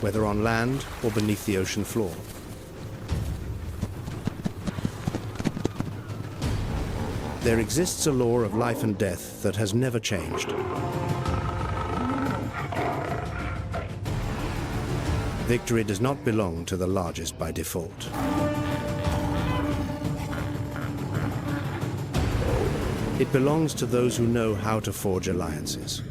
whether on land or beneath the ocean floor. There exists a law of life and death that has never changed. Victory does not belong to the largest by default. It belongs to those who know how to forge alliances.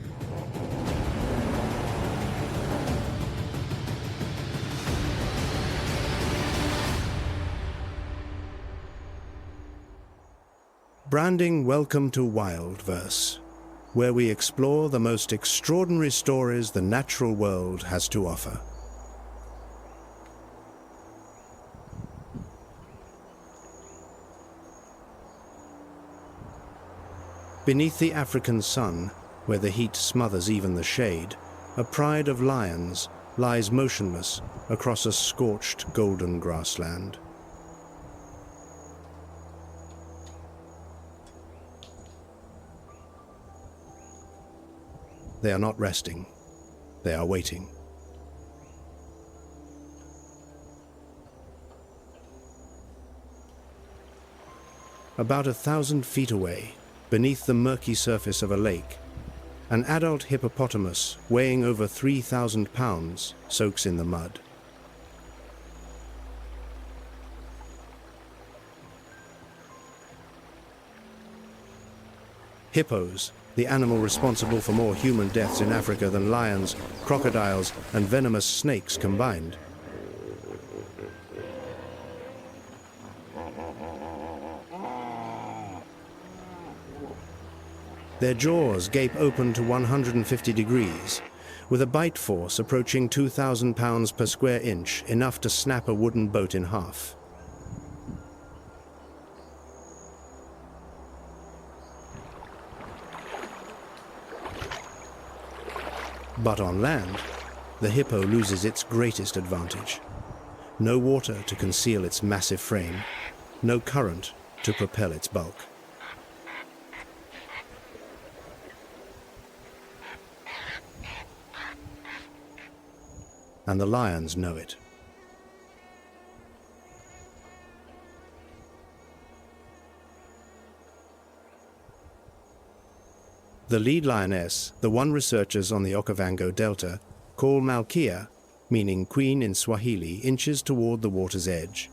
Branding, welcome to WildVerse, where we explore the most extraordinary stories the natural world has to offer. Beneath the African sun, where the heat smothers even the shade, a pride of lions lies motionless across a scorched golden grassland. They are not resting. They are waiting. About 1,000 feet away, beneath the murky surface of a lake, an adult hippopotamus weighing over 3,000 pounds soaks in the mud. Hippos, the animal responsible for more human deaths in Africa than lions, crocodiles, and venomous snakes combined. Their jaws gape open to 150 degrees, with a bite force approaching 2,000 pounds per square inch, enough to snap a wooden boat in half. But on land, the hippo loses its greatest advantage. No water to conceal its massive frame, no current to propel its bulk. And the lions know it. The lead lioness, the one researchers on the Okavango Delta call Malkia, meaning queen in Swahili, inches toward the water's edge.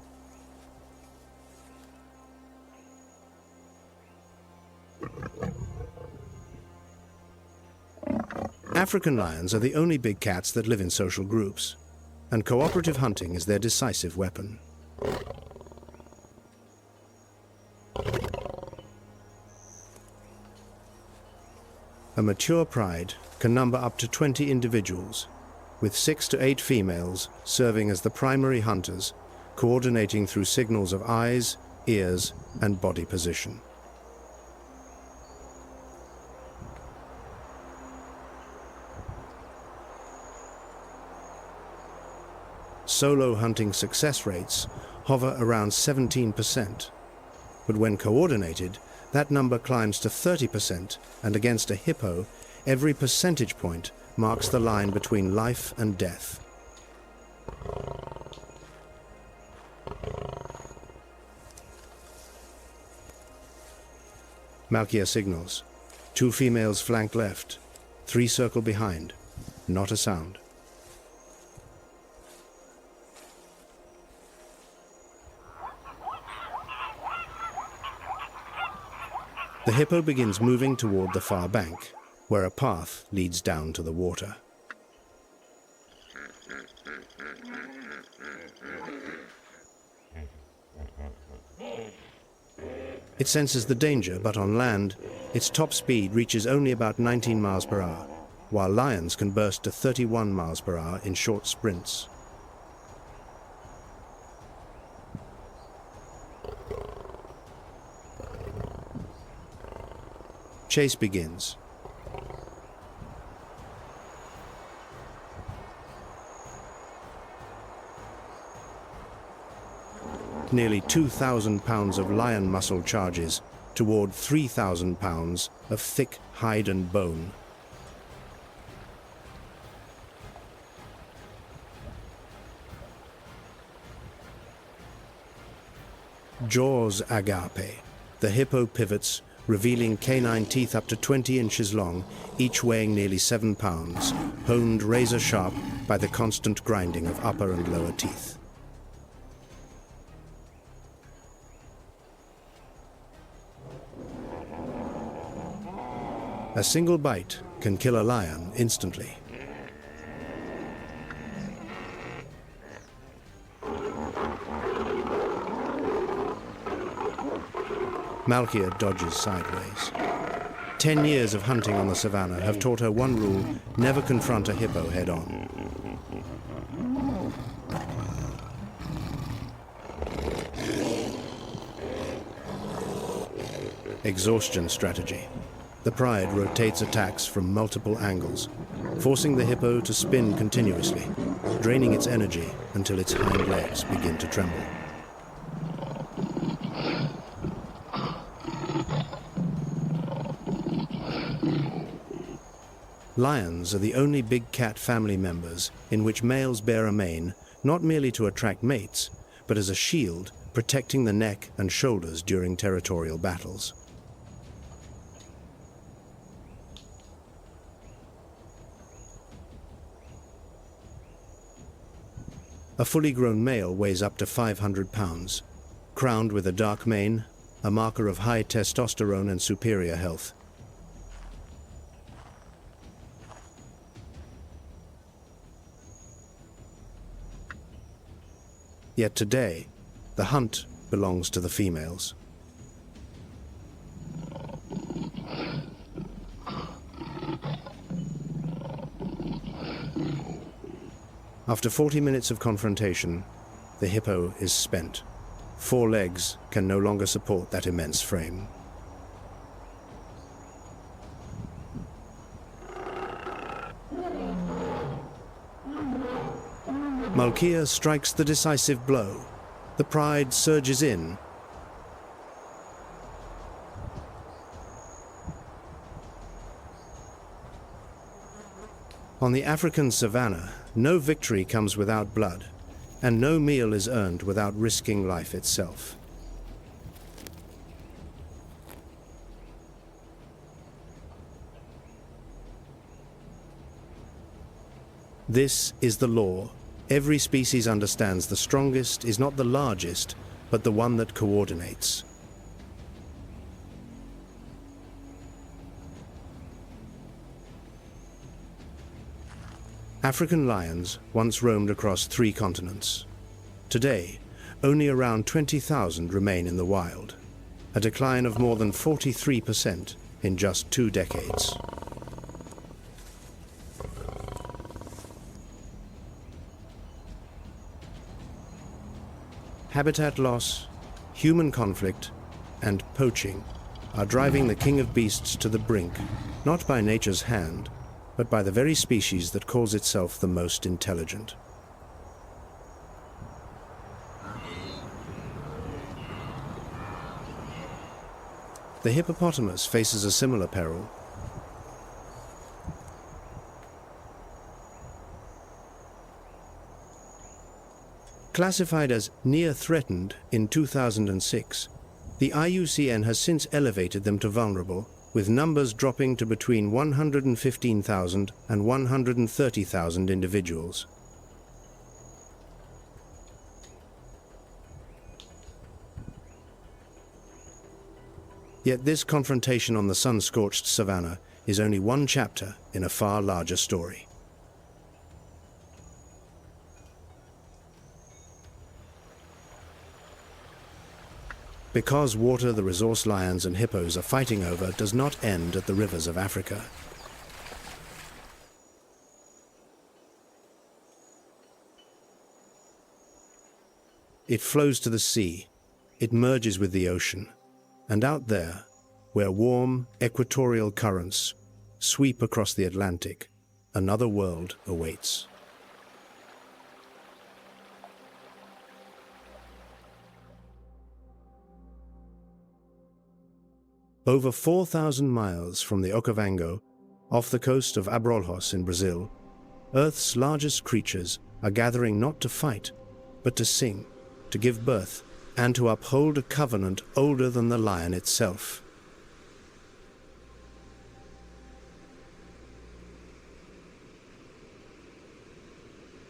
African lions are the only big cats that live in social groups, and cooperative hunting is their decisive weapon. A mature pride can number up to 20 individuals, with 6 to 8 females serving as the primary hunters, coordinating through signals of eyes, ears, and body position. Solo hunting success rates hover around 17%, but when coordinated, that number climbs to 30%, and against a hippo, every percentage point marks the line between life and death. Malkia signals. 2 females flank left, 3 circle behind. Not a sound. The hippo begins moving toward the far bank, where a path leads down to the water. It senses the danger, but on land, its top speed reaches only about 19 miles per hour, while lions can burst to 31 miles per hour in short sprints. Chase begins. Nearly 2,000 pounds of lion muscle charges toward 3,000 pounds of thick hide and bone. Jaws agape. The hippo pivots, revealing canine teeth up to 20 inches long, each weighing nearly 7 pounds, honed razor sharp by the constant grinding of upper and lower teeth. A single bite can kill a lion instantly. Malkia dodges sideways. 10 years of hunting on the savanna have taught her one rule: never confront a hippo head-on. Exhaustion strategy. The pride rotates attacks from multiple angles, forcing the hippo to spin continuously, draining its energy until its hind legs begin to tremble. Lions are the only big cat family members in which males bear a mane, not merely to attract mates, but as a shield protecting the neck and shoulders during territorial battles. A fully grown male weighs up to 500 pounds, crowned with a dark mane, a marker of high testosterone and superior health. Yet today, the hunt belongs to the females. After 40 minutes of confrontation, the hippo is spent. 4 legs can no longer support that immense frame. Malkia strikes the decisive blow. The pride surges in. On the African savanna, no victory comes without blood, and no meal is earned without risking life itself. This is the law. Every species understands the strongest is not the largest, but the one that coordinates. African lions once roamed across 3 continents. Today, only around 20,000 remain in the wild, a decline of more than 43% in just 2 decades. Habitat loss, human conflict, and poaching are driving the king of beasts to the brink, not by nature's hand, but by the very species that calls itself the most intelligent. The hippopotamus faces a similar peril. Classified as near threatened in 2006, the IUCN has since elevated them to vulnerable, with numbers dropping to between 115,000 and 130,000 individuals. Yet this confrontation on the sun-scorched savanna is only one chapter in a far larger story. Because water the resource lions and hippos are fighting over does not end at the rivers of Africa. It flows to the sea, it merges with the ocean, and out there, where warm equatorial currents sweep across the Atlantic, another world awaits. Over 4,000 miles from the Okavango, off the coast of Abrolhos in Brazil, Earth's largest creatures are gathering not to fight, but to sing, to give birth, and to uphold a covenant older than the lion itself.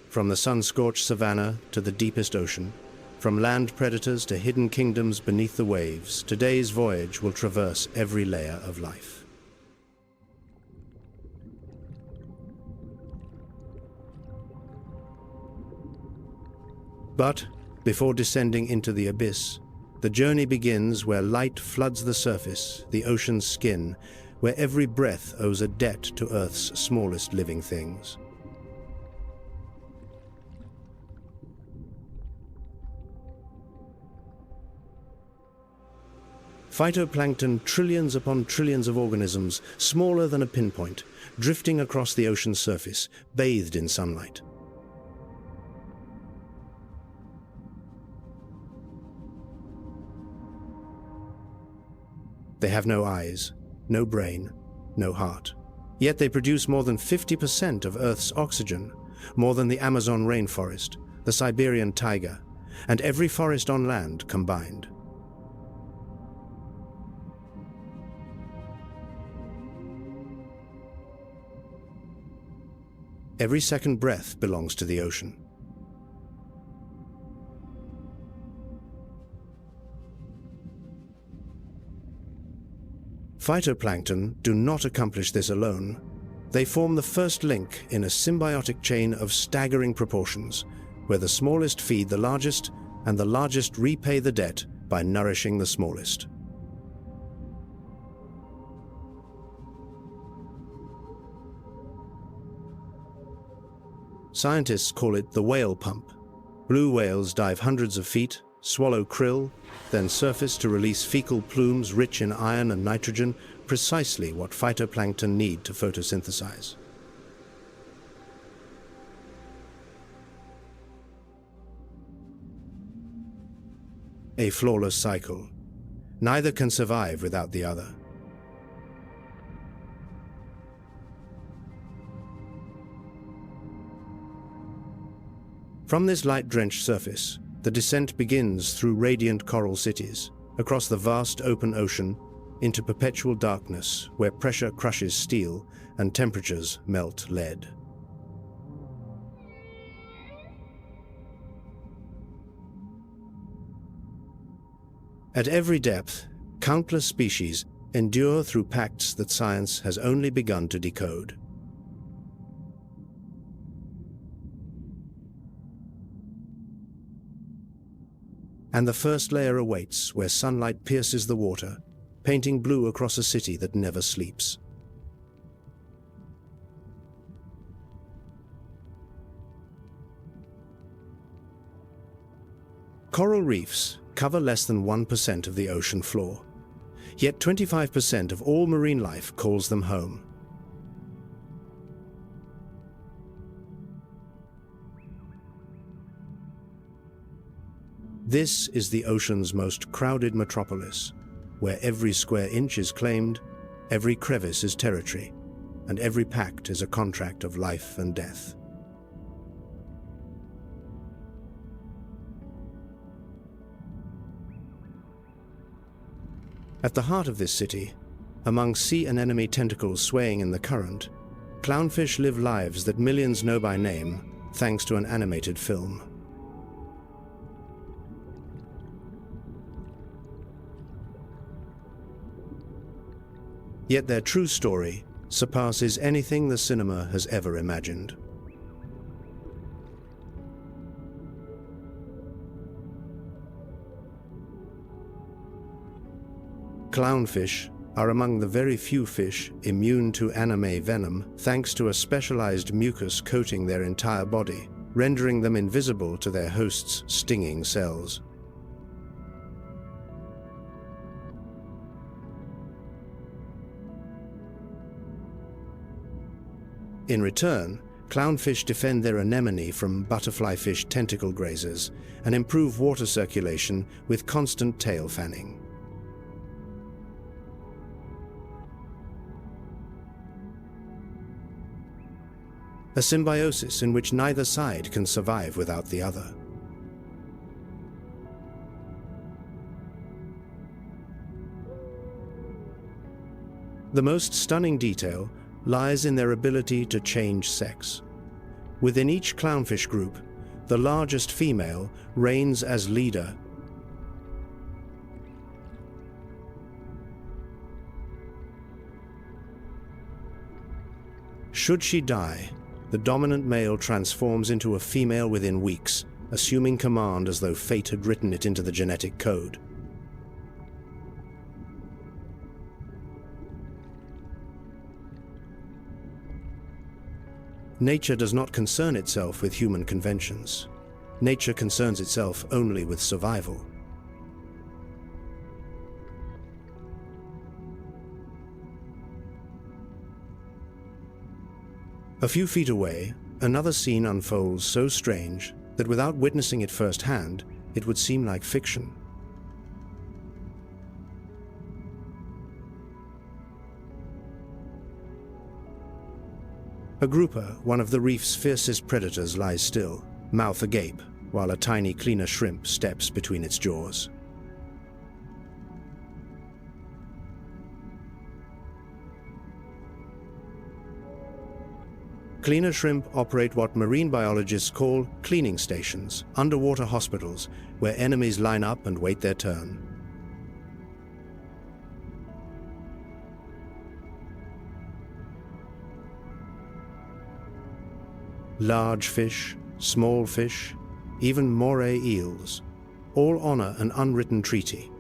From the sun-scorched savanna to the deepest ocean, from land predators to hidden kingdoms beneath the waves, today's voyage will traverse every layer of life. But before descending into the abyss, the journey begins where light floods the surface, the ocean's skin, where every breath owes a debt to Earth's smallest living things. Phytoplankton, trillions upon trillions of organisms, smaller than a pinpoint, drifting across the ocean's surface, bathed in sunlight. They have no eyes, no brain, no heart. Yet they produce more than 50% of Earth's oxygen, more than the Amazon rainforest, the Siberian taiga, and every forest on land combined. Every second breath belongs to the ocean. Phytoplankton do not accomplish this alone. They form the first link in a symbiotic chain of staggering proportions, where the smallest feed the largest, and the largest repay the debt by nourishing the smallest. Scientists call it the whale pump. Blue whales dive hundreds of feet, swallow krill, then surface to release fecal plumes rich in iron and nitrogen, precisely what phytoplankton need to photosynthesize. A flawless cycle. Neither can survive without the other. From this light-drenched surface, the descent begins through radiant coral cities, across the vast open ocean, into perpetual darkness where pressure crushes steel and temperatures melt lead. At every depth, countless species endure through pacts that science has only begun to decode. And the first layer awaits where sunlight pierces the water, painting blue across a city that never sleeps. Coral reefs cover less than 1% of the ocean floor, yet 25% of all marine life calls them home. This is the ocean's most crowded metropolis, where every square inch is claimed, every crevice is territory, and every pact is a contract of life and death. At the heart of this city, among sea anemone tentacles swaying in the current, clownfish live lives that millions know by name, thanks to an animated film. Yet their true story surpasses anything the cinema has ever imagined. Clownfish are among the very few fish immune to anime venom thanks to a specialized mucus coating their entire body, rendering them invisible to their host's stinging cells. In return, clownfish defend their anemone from butterflyfish tentacle grazers and improve water circulation with constant tail fanning. A symbiosis in which neither side can survive without the other. The most stunning detail lies in their ability to change sex. Within each clownfish group, the largest female reigns as leader. Should she die, the dominant male transforms into a female within weeks, assuming command as though fate had written it into the genetic code. Nature does not concern itself with human conventions. Nature concerns itself only with survival. A few feet away, another scene unfolds so strange that without witnessing it firsthand, it would seem like fiction. A grouper, one of the reef's fiercest predators, lies still, mouth agape, while a tiny cleaner shrimp steps between its jaws. Cleaner shrimp operate what marine biologists call cleaning stations, underwater hospitals, where enemies line up and wait their turn. Large fish, small fish, even moray eels, all honor an unwritten treaty.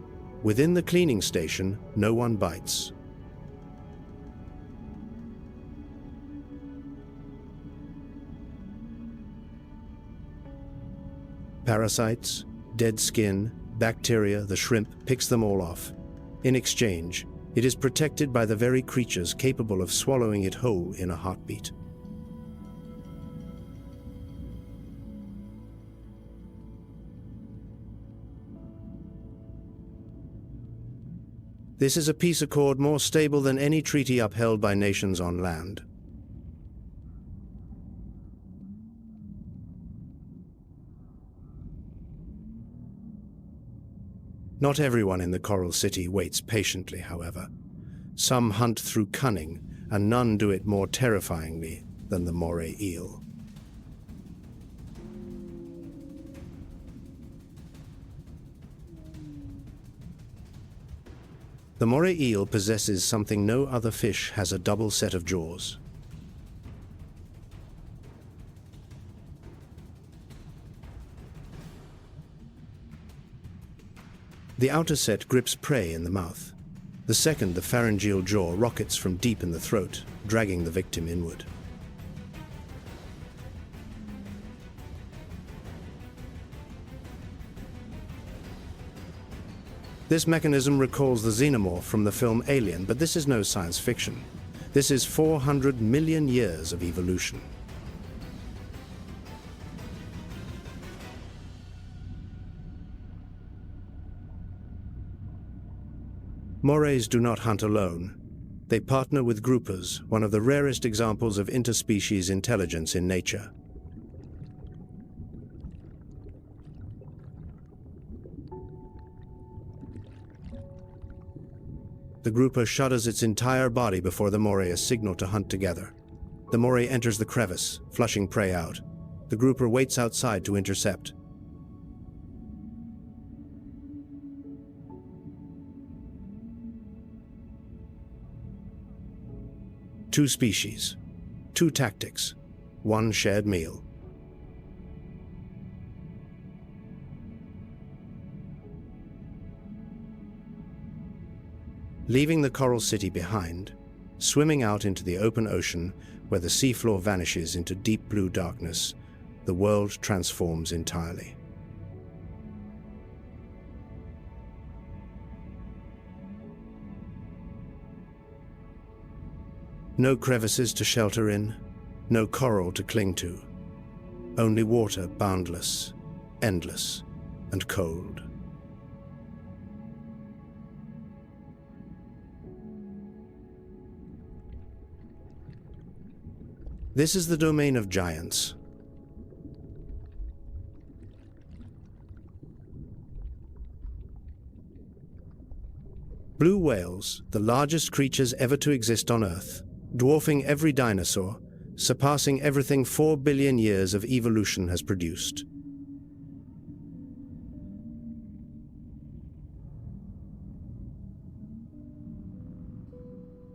Within the cleaning station, no one bites. Parasites, dead skin, bacteria, the shrimp picks them all off. In exchange, it is protected by the very creatures capable of swallowing it whole in a heartbeat. This is a peace accord more stable than any treaty upheld by nations on land. Not everyone in the Coral City waits patiently, however. Some hunt through cunning, and none do it more terrifyingly than the moray eel. The moray eel possesses something no other fish has: a double set of jaws. The outer set grips prey in the mouth. The second, the pharyngeal jaw, rockets from deep in the throat, dragging the victim inward. This mechanism recalls the xenomorph from the film Alien, but this is no science fiction. This is 400 million years of evolution. Morays do not hunt alone. They partner with groupers, one of the rarest examples of interspecies intelligence in nature. The grouper shudders its entire body before the moray is signaled to hunt together. The moray enters the crevice, flushing prey out. The grouper waits outside to intercept. Two species, two tactics, one shared meal. Leaving the Coral City behind, swimming out into the open ocean where the seafloor vanishes into deep blue darkness, the world transforms entirely. No crevices to shelter in, no coral to cling to, only water boundless, endless, and cold. This is the domain of giants. Blue whales, the largest creatures ever to exist on Earth, dwarfing every dinosaur, surpassing everything 4 billion years of evolution has produced.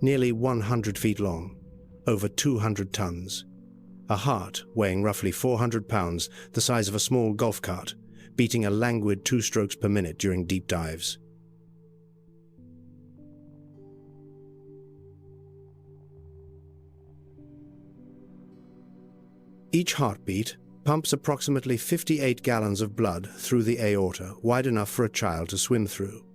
Nearly 100 feet long, over 200 tons. A heart weighing roughly 400 pounds, the size of a small golf cart, beating a languid 2 strokes per minute during deep dives. Each heartbeat pumps approximately 58 gallons of blood through the aorta, wide enough for a child to swim through.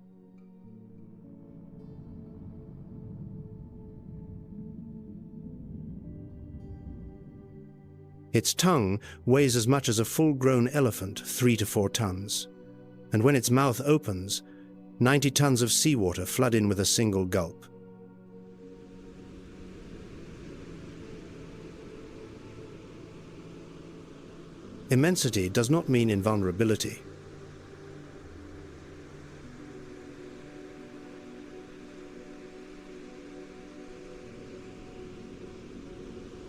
Its tongue weighs as much as a full-grown elephant, 3 to 4 tons. And when its mouth opens, 90 tons of seawater flood in with a single gulp. Immensity does not mean invulnerability.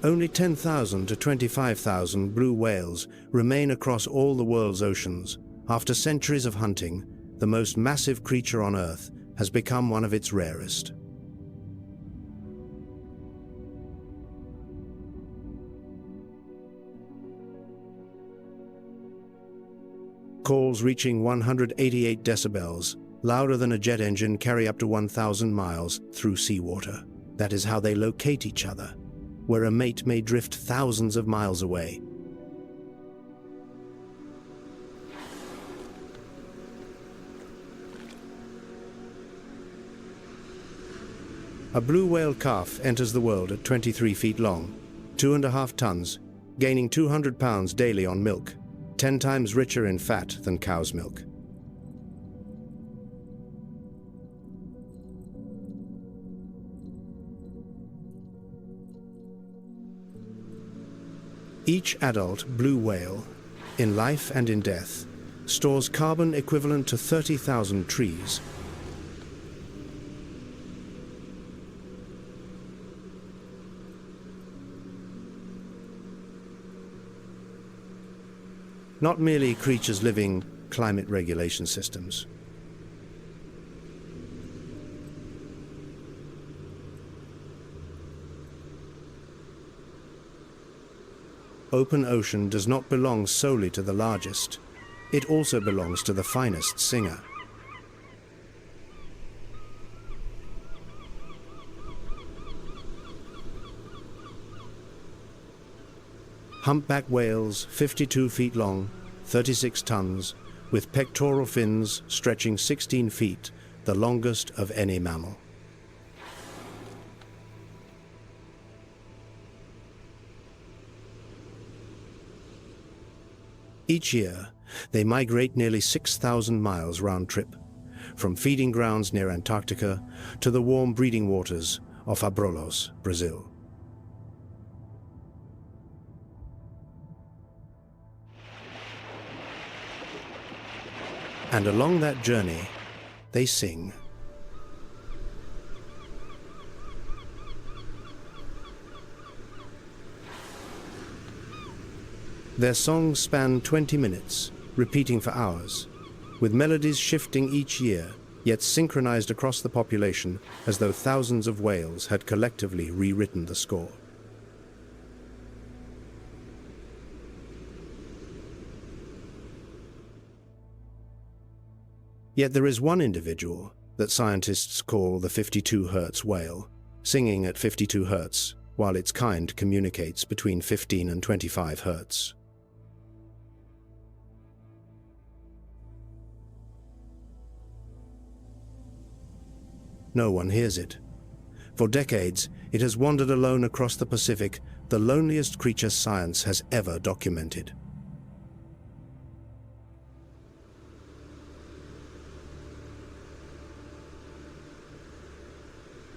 Only 10,000 to 25,000 blue whales remain across all the world's oceans. After centuries of hunting, the most massive creature on Earth has become one of its rarest. Calls reaching 188 decibels, louder than a jet engine, carry up to 1,000 miles through seawater. That is how they locate each other, where a mate may drift thousands of miles away. A blue whale calf enters the world at 23 feet long, 2.5 tons, gaining 200 pounds daily on milk, 10 times richer in fat than cow's milk. Each adult blue whale, in life and in death, stores carbon equivalent to 30,000 trees. Not merely creatures living climate regulation systems. Open ocean does not belong solely to the largest. It also belongs to the finest singer. Humpback whales, 52 feet long, 36 tons, with pectoral fins stretching 16 feet, the longest of any mammal. Each year, they migrate nearly 6,000 miles round trip, from feeding grounds near Antarctica to the warm breeding waters of Abrolhos, Brazil. And along that journey, they sing. Their songs span 20 minutes, repeating for hours, with melodies shifting each year, yet synchronized across the population as though thousands of whales had collectively rewritten the score. Yet there is one individual that scientists call the 52 Hz whale, singing at 52 Hz, while its kind communicates between 15 and 25 Hz. No one hears it. For decades, it has wandered alone across the Pacific, the loneliest creature science has ever documented.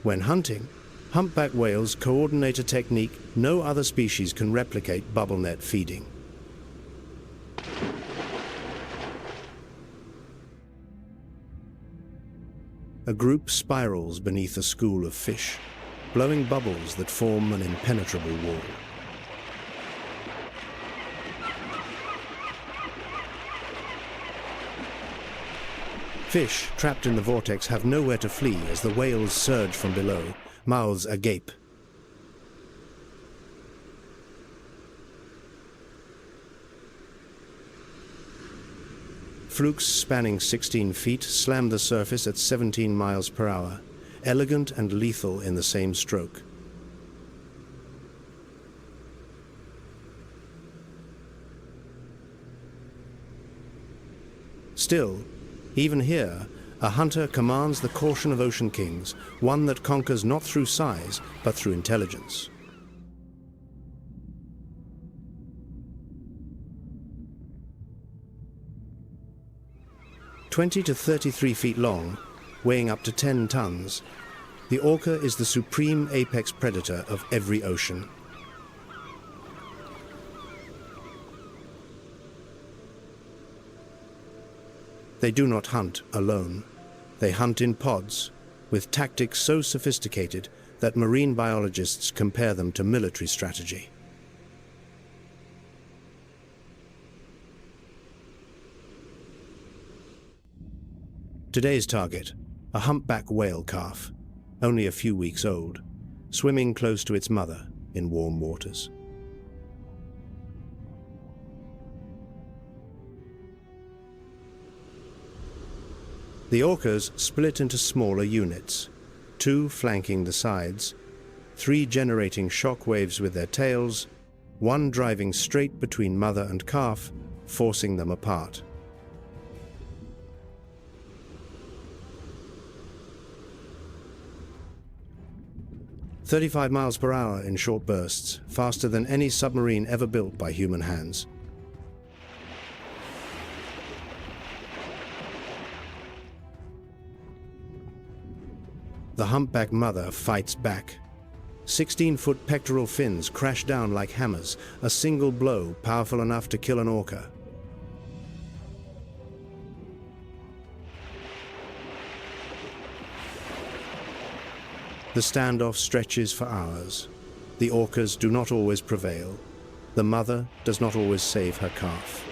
When hunting, humpback whales coordinate a technique no other species can replicate: bubble net feeding. a group spirals beneath a school of fish, blowing bubbles that form an impenetrable wall. Fish trapped in the vortex have nowhere to flee as the whales surge from below, mouths agape. Flukes spanning 16 feet slam the surface at 17 miles per hour, elegant and lethal in the same stroke. Still, even here, a hunter commands the caution of ocean kings, one that conquers not through size, but through intelligence. "20 to 33 feet long, weighing up to 10 tons, the orca is the supreme apex predator of every ocean. They do not hunt alone. They hunt in pods, with tactics so sophisticated that marine biologists compare them to military strategy. Today's target, a humpback whale calf, only a few weeks old, swimming close to its mother in warm waters. The orcas split into smaller units, 2 flanking the sides, 3 generating shock waves with their tails, 1 driving straight between mother and calf, forcing them apart. "35 miles per hour in short bursts, faster than any submarine ever built by human hands. The humpback mother fights back. 16-foot pectoral fins crash down like hammers, a single blow powerful enough to kill an orca. The standoff stretches for hours. The orcas do not always prevail. The mother does not always save her calf.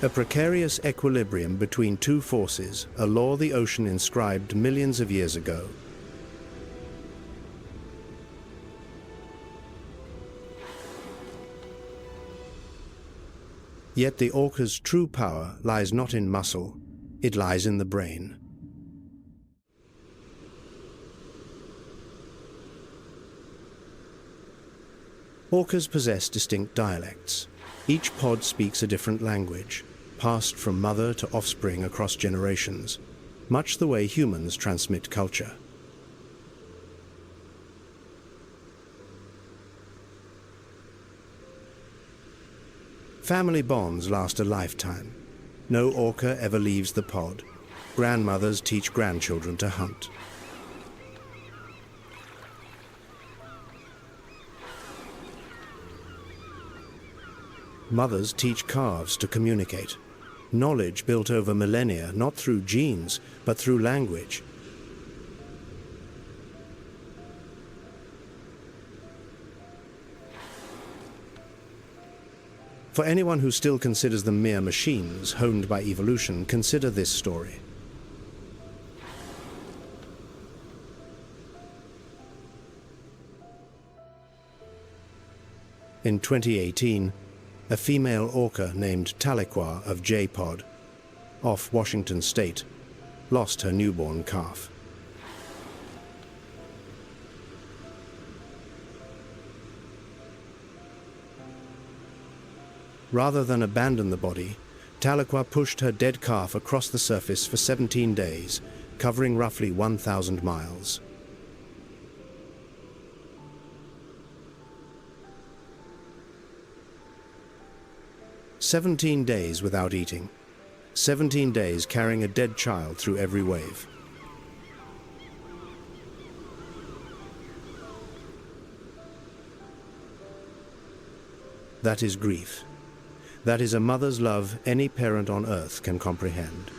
A precarious equilibrium between 2 forces, a law the ocean inscribed millions of years ago. Yet the orca's true power lies not in muscle, it lies in the brain. Orcas possess distinct dialects. Each pod speaks a different language, passed from mother to offspring across generations, much the way humans transmit culture. Family bonds last a lifetime. No orca ever leaves the pod. Grandmothers teach grandchildren to hunt. Mothers teach calves to communicate. Knowledge built over millennia, not through genes, but through language. For anyone who still considers them mere machines honed by evolution, consider this story. In 2018, a female orca named Tahlequah of J-Pod, off Washington State, lost her newborn calf. Rather than abandon the body, Tahlequah pushed her dead calf across the surface for 17 days, covering roughly 1,000 miles. "17 days without eating. 17 days carrying a dead child through every wave." That is grief. That is a mother's love any parent on earth can comprehend.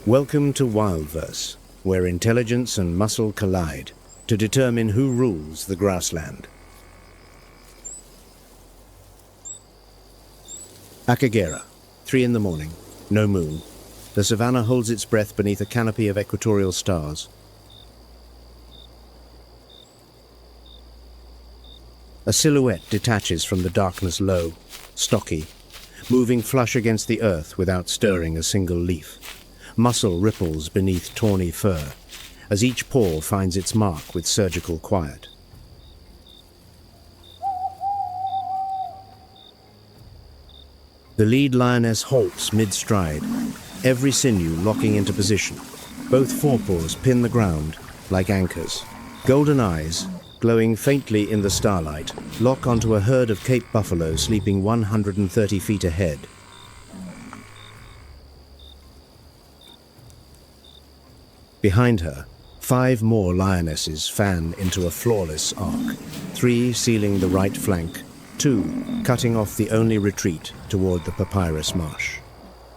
Welcome to WildVerse, where intelligence and muscle collide to determine who rules the grassland. Akagera, 3 in the morning, no moon. The savanna holds its breath beneath a canopy of equatorial stars. A silhouette detaches from the darkness low, stocky, moving flush against the earth without stirring a single leaf. Muscle ripples beneath tawny fur, as each paw finds its mark with surgical quiet. The lead lioness halts mid-stride, every sinew locking into position. Both forepaws pin the ground like anchors. Golden eyes, glowing faintly in the starlight, lock onto a herd of Cape buffalo sleeping 130 feet ahead. Behind her, 5 more lionesses fan into a flawless arc, 3 sealing the right flank, 2 cutting off the only retreat toward the papyrus marsh.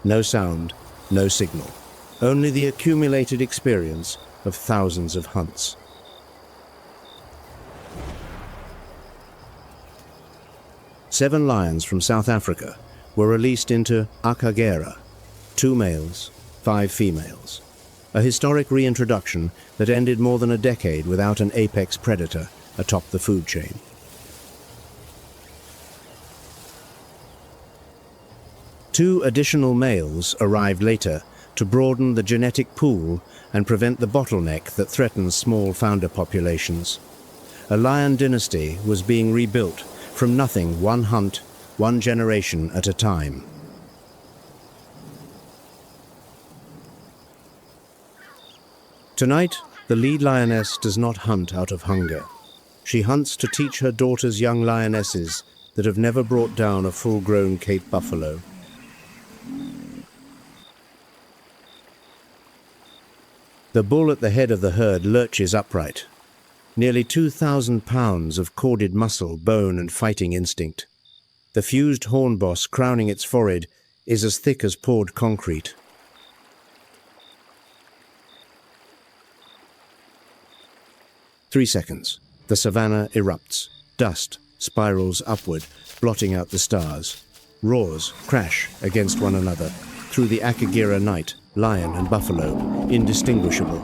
No sound, no signal, only the accumulated experience of thousands of hunts. Seven lions from South Africa were released into Akagera, 2 males, 5 females. A historic reintroduction that ended more than a decade without an apex predator atop the food chain. Two additional males arrived later to broaden the genetic pool and prevent the bottleneck that threatens small founder populations. A lion dynasty was being rebuilt from nothing, one hunt, one generation at a time. Tonight, the lead lioness does not hunt out of hunger. She hunts to teach her daughter's young lionesses that have never brought down a full-grown Cape buffalo. The bull at the head of the herd lurches upright. Nearly 2,000 pounds of corded muscle, bone, and fighting instinct. The fused horn boss crowning its forehead is as thick as poured concrete. Three seconds. The savanna erupts. Dust spirals upward, blotting out the stars. Roars crash against one another. Through the Akagera night, lion and buffalo, indistinguishable.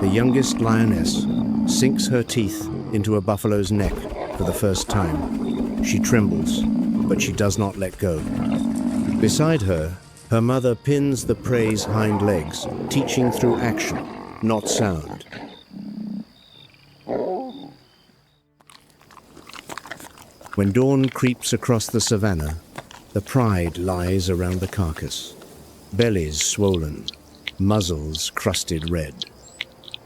The youngest lioness sinks her teeth into a buffalo's neck for the first time. She trembles, but she does not let go. Beside her, her mother pins the prey's hind legs, teaching through action, not sound. When dawn creeps across the savanna, the pride lies around the carcass. Bellies swollen, muzzles crusted red.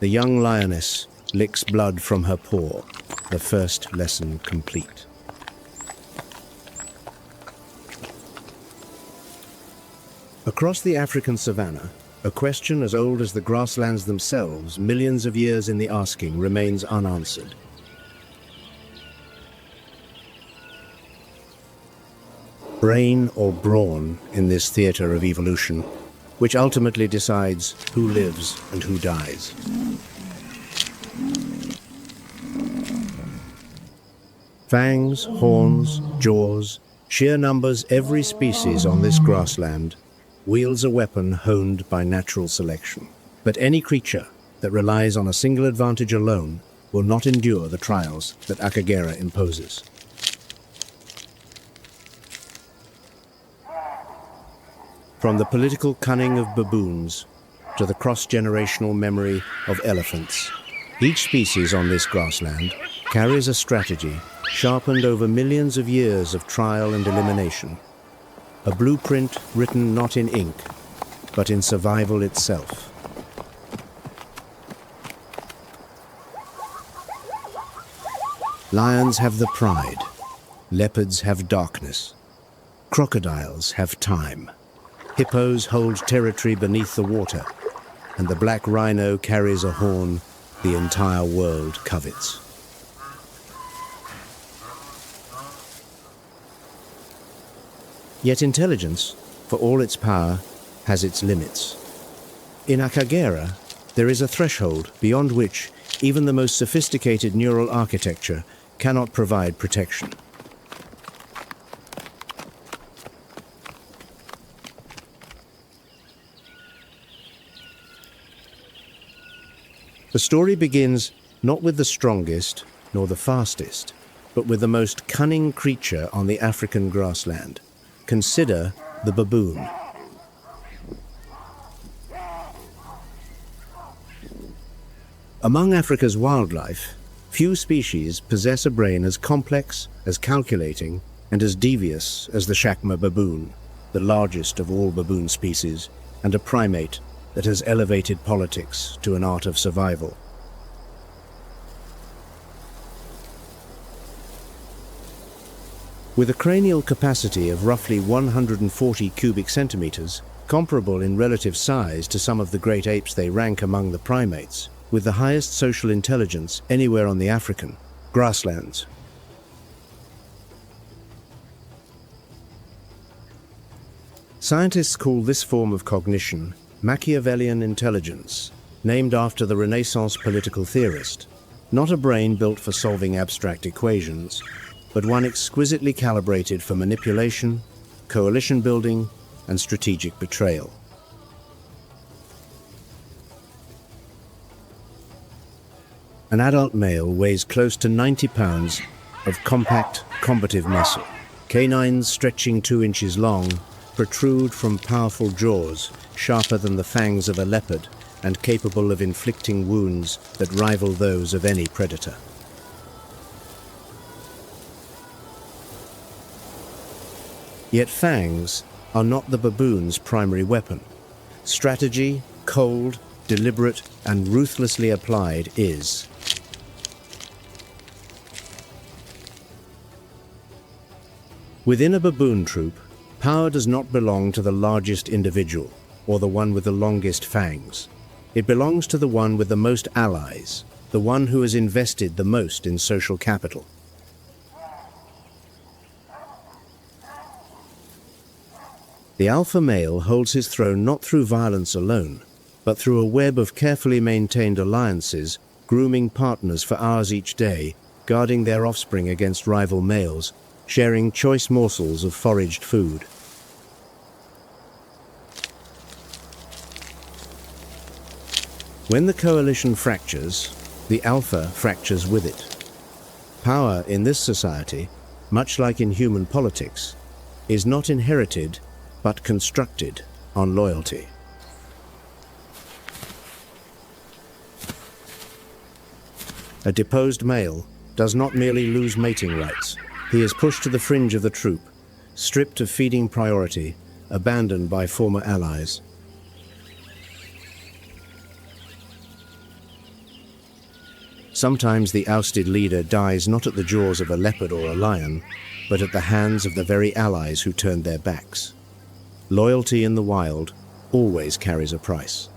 The young lioness licks blood from her paw, the first lesson complete. Across the African savanna, a question as old as the grasslands themselves, millions of years in the asking, remains unanswered. Brain or brawn in this theater of evolution, which ultimately decides who lives and who dies. Fangs, horns, jaws, sheer numbers, every species on this grassland wields a weapon honed by natural selection. But any creature that relies on a single advantage alone will not endure the trials that Akagera imposes. From the political cunning of baboons to the cross-generational memory of elephants, each species on this grassland carries a strategy sharpened over millions of years of trial and elimination. A blueprint written not in ink, but in survival itself. Lions have the pride, leopards have darkness, crocodiles have time. Hippos hold territory beneath the water, and the black rhino carries a horn the entire world covets. Yet intelligence, for all its power, has its limits. In Akagera, there is a threshold beyond which even the most sophisticated neural architecture cannot provide protection. The story begins not with the strongest nor the fastest, but with the most cunning creature on the African grassland. Consider the baboon. Among Africa's wildlife, few species possess a brain as complex, as calculating, and as devious as the Chacma baboon, the largest of all baboon species, and a primate that has elevated politics to an art of survival. With a cranial capacity of roughly 140 cubic centimeters, comparable in relative size to some of the great apes, they rank among the primates, with the highest social intelligence anywhere on the African grasslands. Scientists call this form of cognition Machiavellian intelligence, named after the Renaissance political theorist. Not a brain built for solving abstract equations, but one exquisitely calibrated for manipulation, coalition building, and strategic betrayal. An adult male weighs close to 90 pounds of compact, combative muscle. Canines stretching 2 inches long protrude from powerful jaws, sharper than the fangs of a leopard and capable of inflicting wounds that rival those of any predator. Yet fangs are not the baboon's primary weapon. Strategy, cold, deliberate, and ruthlessly applied is. Within a baboon troop, power does not belong to the largest individual or the one with the longest fangs. It belongs to the one with the most allies, the one who has invested the most in social capital. The alpha male holds his throne not through violence alone, but through a web of carefully maintained alliances, grooming partners for hours each day, guarding their offspring against rival males, sharing choice morsels of foraged food. When the coalition fractures, the alpha fractures with it. Power in this society, much like in human politics, is not inherited but constructed on loyalty. A deposed male does not merely lose mating rights. He is pushed to the fringe of the troop, stripped of feeding priority, abandoned by former allies. Sometimes the ousted leader dies not at the jaws of a leopard or a lion, but at the hands of the very allies who turned their backs. Loyalty in the wild always carries a price.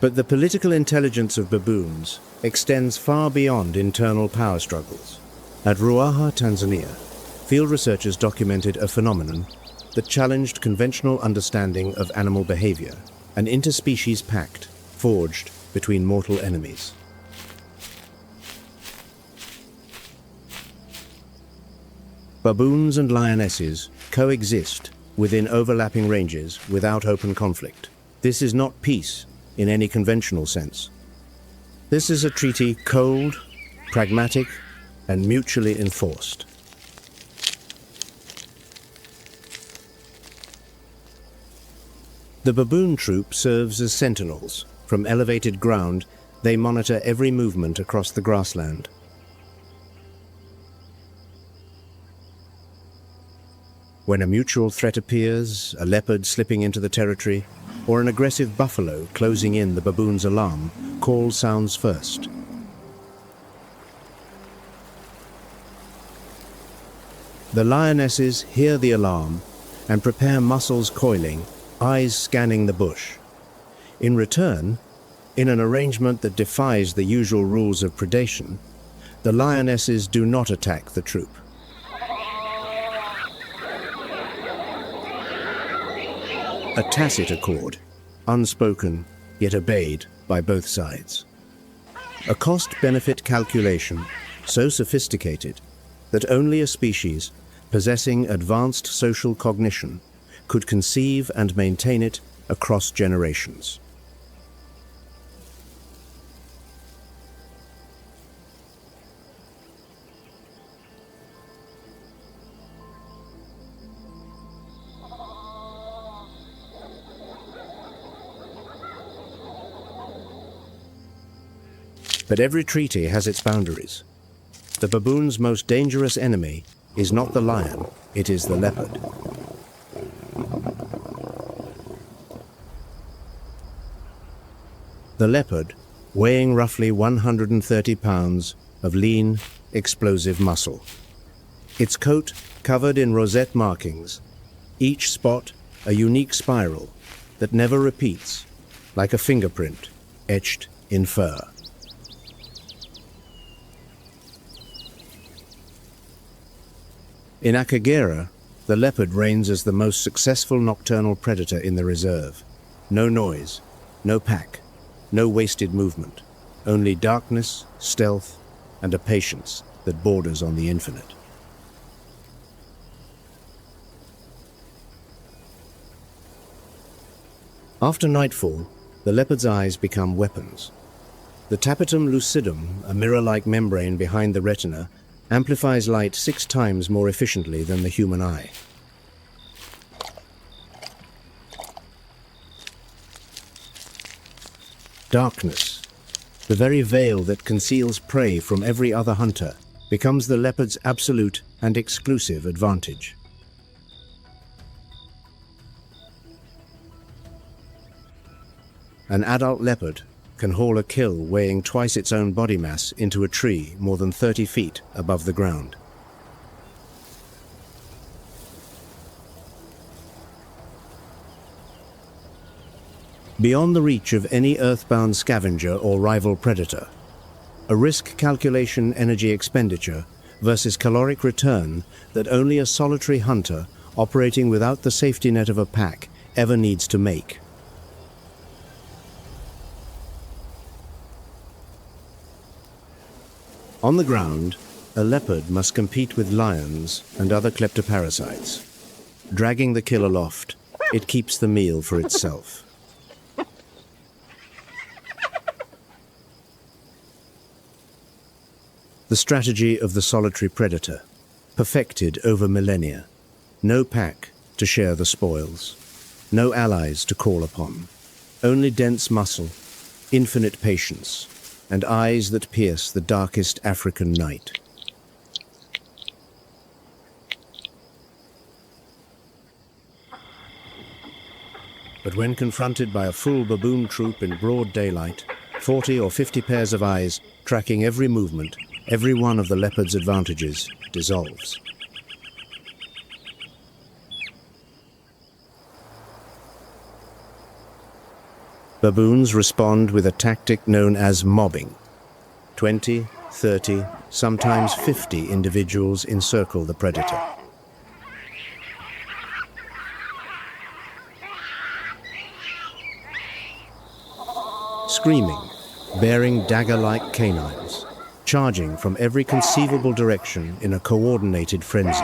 But the political intelligence of baboons extends far beyond internal power struggles. At Ruaha, Tanzania, field researchers documented a phenomenon that challenged conventional understanding of animal behavior, an interspecies pact forged between mortal enemies. Baboons and lionesses coexist within overlapping ranges without open conflict. This is not peace in any conventional sense. This is a treaty cold, pragmatic, and mutually enforced. The baboon troop serves as sentinels. From elevated ground, they monitor every movement across the grassland. When a mutual threat appears, a leopard slipping into the territory, or an aggressive buffalo closing in the baboon's alarm, call sounds first. The lionesses hear the alarm and prepare muscles coiling, eyes scanning the bush. In return, in an arrangement that defies the usual rules of predation, The lionesses do not attack the troop. A tacit accord, unspoken yet obeyed by both sides. A cost-benefit calculation so sophisticated that only a species possessing advanced social cognition could conceive and maintain it across generations. But every treaty has its boundaries. The baboon's most dangerous enemy is not the lion, it is the leopard. The leopard, weighing roughly 130 pounds of lean, explosive muscle. Its coat covered in rosette markings, each spot a unique spiral that never repeats, like a fingerprint etched in fur. In Akagera, the leopard reigns as the most successful nocturnal predator in the reserve. No noise, no pack, no wasted movement, only darkness, stealth, and a patience that borders on the infinite. After nightfall, the leopard's eyes become weapons. The tapetum lucidum, a mirror-like membrane behind the retina, amplifies light 6 times more efficiently than the human eye. Darkness, the very veil that conceals prey from every other hunter, becomes the leopard's absolute and exclusive advantage. An adult leopard can haul a kill weighing twice its own body mass into a tree more than 30 feet above the ground. Beyond the reach of any earthbound scavenger or rival predator, a risk calculation energy expenditure versus caloric return that only a solitary hunter operating without the safety net of a pack ever needs to make. On the ground, a leopard must compete with lions and other kleptoparasites. Dragging the kill aloft, it keeps the meal for itself. The strategy of the solitary predator, perfected over millennia. No pack to share the spoils, no allies to call upon, only dense muscle, infinite patience, and eyes that pierce the darkest African night. But when confronted by a full baboon troop in broad daylight, 40 or 50 pairs of eyes tracking every movement, every one of the leopard's advantages dissolves. Baboons respond with a tactic known as mobbing. 20, 30, sometimes 50 individuals encircle the predator. Screaming, bearing dagger-like canines, charging from every conceivable direction in a coordinated frenzy.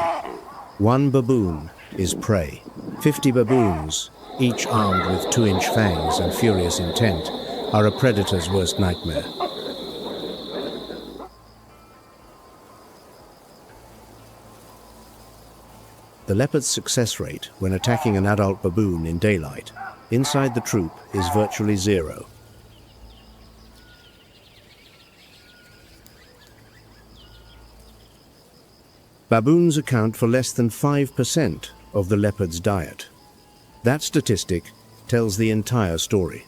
One baboon is prey. 50 baboons, each armed with 2-inch fangs and furious intent, are a predator's worst nightmare. The leopard's success rate when attacking an adult baboon in daylight, inside the troop, is virtually zero. Baboons account for less than 5% of the leopard's diet. That statistic tells the entire story.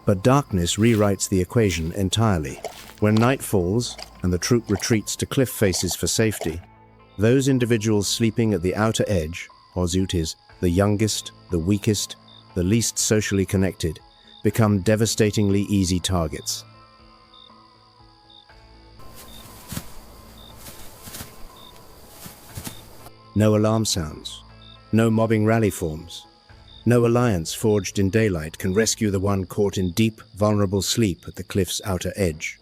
But darkness rewrites the equation entirely. When night falls and the troop retreats to cliff faces for safety, those individuals sleeping at the outer edge, Ozut is the youngest, the weakest, the least socially connected, become devastatingly easy targets. No alarm sounds, no mobbing rally forms, no alliance forged in daylight can rescue the one caught in deep, vulnerable sleep at the cliff's outer edge.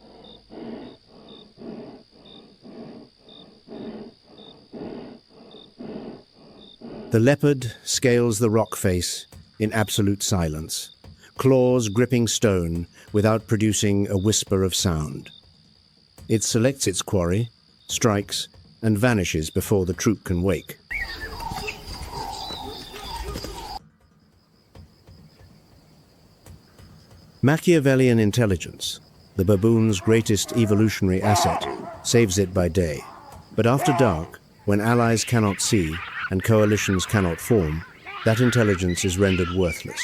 The leopard scales the rock face in absolute silence, claws gripping stone without producing a whisper of sound. It selects its quarry, strikes, and vanishes before the troop can wake. Machiavellian intelligence, the baboon's greatest evolutionary asset, saves it by day. But after dark, when allies cannot see and coalitions cannot form, that intelligence is rendered worthless.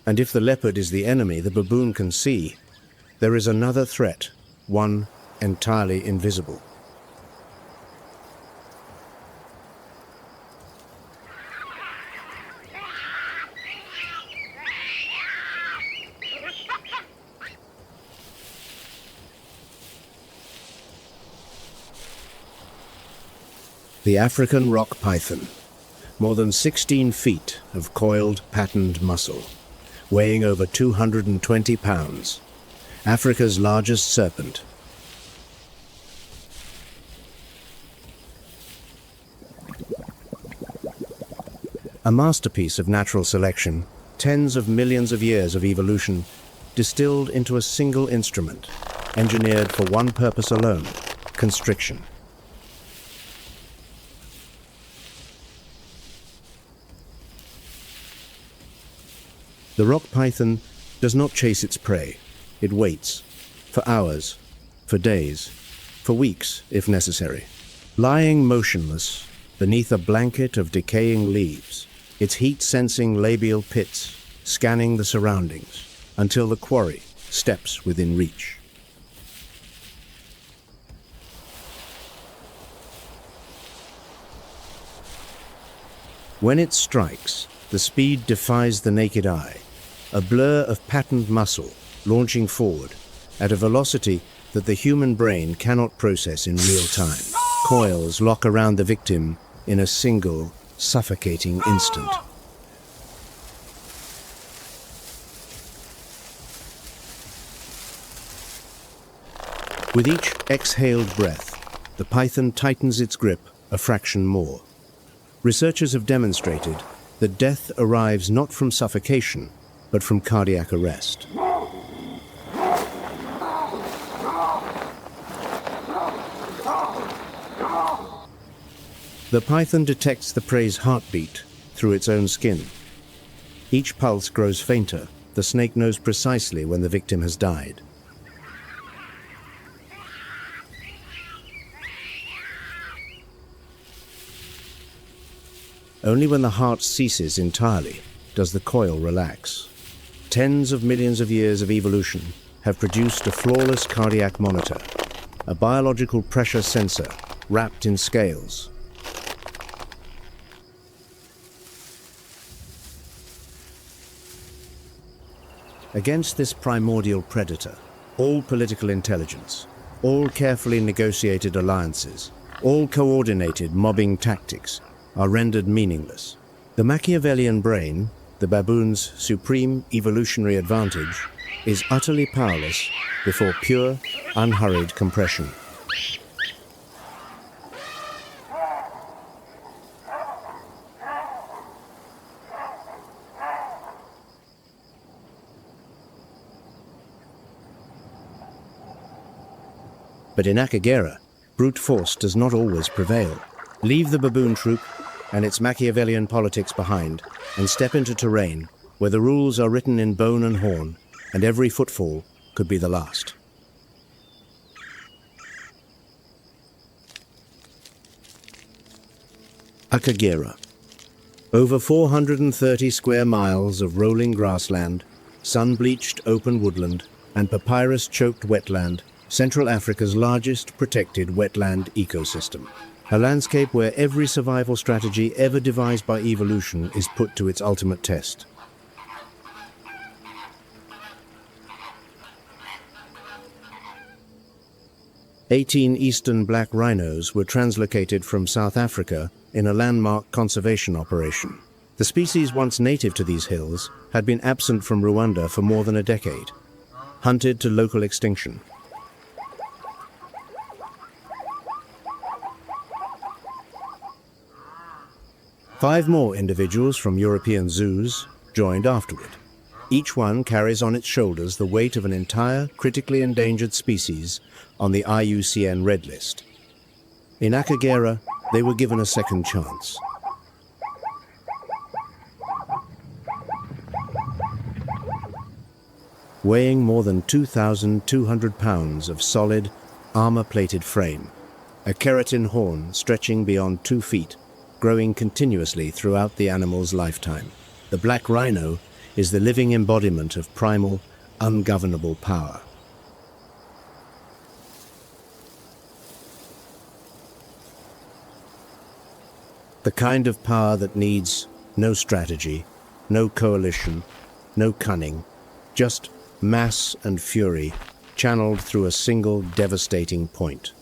And if the leopard is the enemy the baboon can see, there is another threat, one entirely invisible. The African rock python, more than 16 feet of coiled, patterned muscle, weighing over 220 pounds, Africa's largest serpent. A masterpiece of natural selection, tens of millions of years of evolution, distilled into a single instrument, engineered for one purpose alone, constriction. The rock python does not chase its prey. It waits, for hours, for days, for weeks if necessary. Lying motionless beneath a blanket of decaying leaves, its heat-sensing labial pits scanning the surroundings until the quarry steps within reach. When it strikes, the speed defies the naked eye, a blur of patterned muscle launching forward at a velocity that the human brain cannot process in real time. Coils lock around the victim in a single, suffocating instant. With each exhaled breath, the python tightens its grip a fraction more. Researchers have demonstrated that death arrives not from suffocation, but from cardiac arrest. The python detects the prey's heartbeat through its own skin. Each pulse grows fainter. The snake knows precisely when the victim has died. Only when the heart ceases entirely does the coil relax. Tens of millions of years of evolution have produced a flawless cardiac monitor, a biological pressure sensor wrapped in scales. Against this primordial predator, all political intelligence, all carefully negotiated alliances, all coordinated mobbing tactics are rendered meaningless. The Machiavellian brain, the baboon's supreme evolutionary advantage, is utterly powerless before pure, unhurried compression. But in Akagera, brute force does not always prevail. Leave the baboon troop and its Machiavellian politics behind, and step into terrain where the rules are written in bone and horn, and every footfall could be the last. Akagera. Over 430 square miles of rolling grassland, sun-bleached open woodland, and papyrus-choked wetland, Central Africa's largest protected wetland ecosystem. a landscape where every survival strategy ever devised by evolution is put to its ultimate test. "18 eastern black rhinos were translocated from South Africa in a landmark conservation operation. The species once native to these hills had been absent from Rwanda for more than a decade, hunted to local extinction. Five more individuals from European zoos joined afterward. Each one carries on its shoulders the weight of an entire critically endangered species on the IUCN Red List. In Akagera, they were given a second chance. Weighing more than 2,200 pounds of solid, armor-plated frame, a keratin horn stretching beyond 2 feet, growing continuously throughout the animal's lifetime. The black rhino is the living embodiment of primal, ungovernable power. The kind of power that needs no strategy, no coalition, no cunning, just mass and fury channeled through a single devastating point.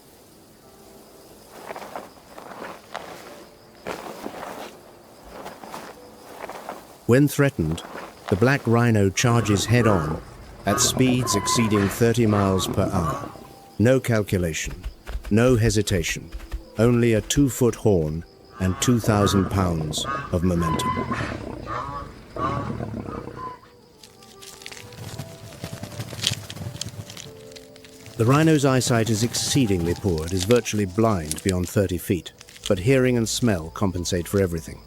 When threatened, the black rhino charges head-on at speeds exceeding 30 miles per hour. No calculation, no hesitation, only a 2-foot horn and 2,000 pounds of momentum. The rhino's eyesight is exceedingly poor. It is virtually blind beyond 30 feet, but hearing and smell compensate for everything.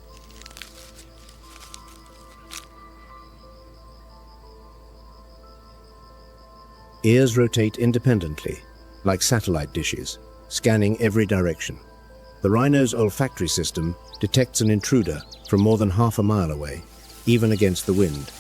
Ears rotate independently, like satellite dishes, scanning every direction. The rhino's olfactory system detects an intruder from more than half a mile away, even against the wind.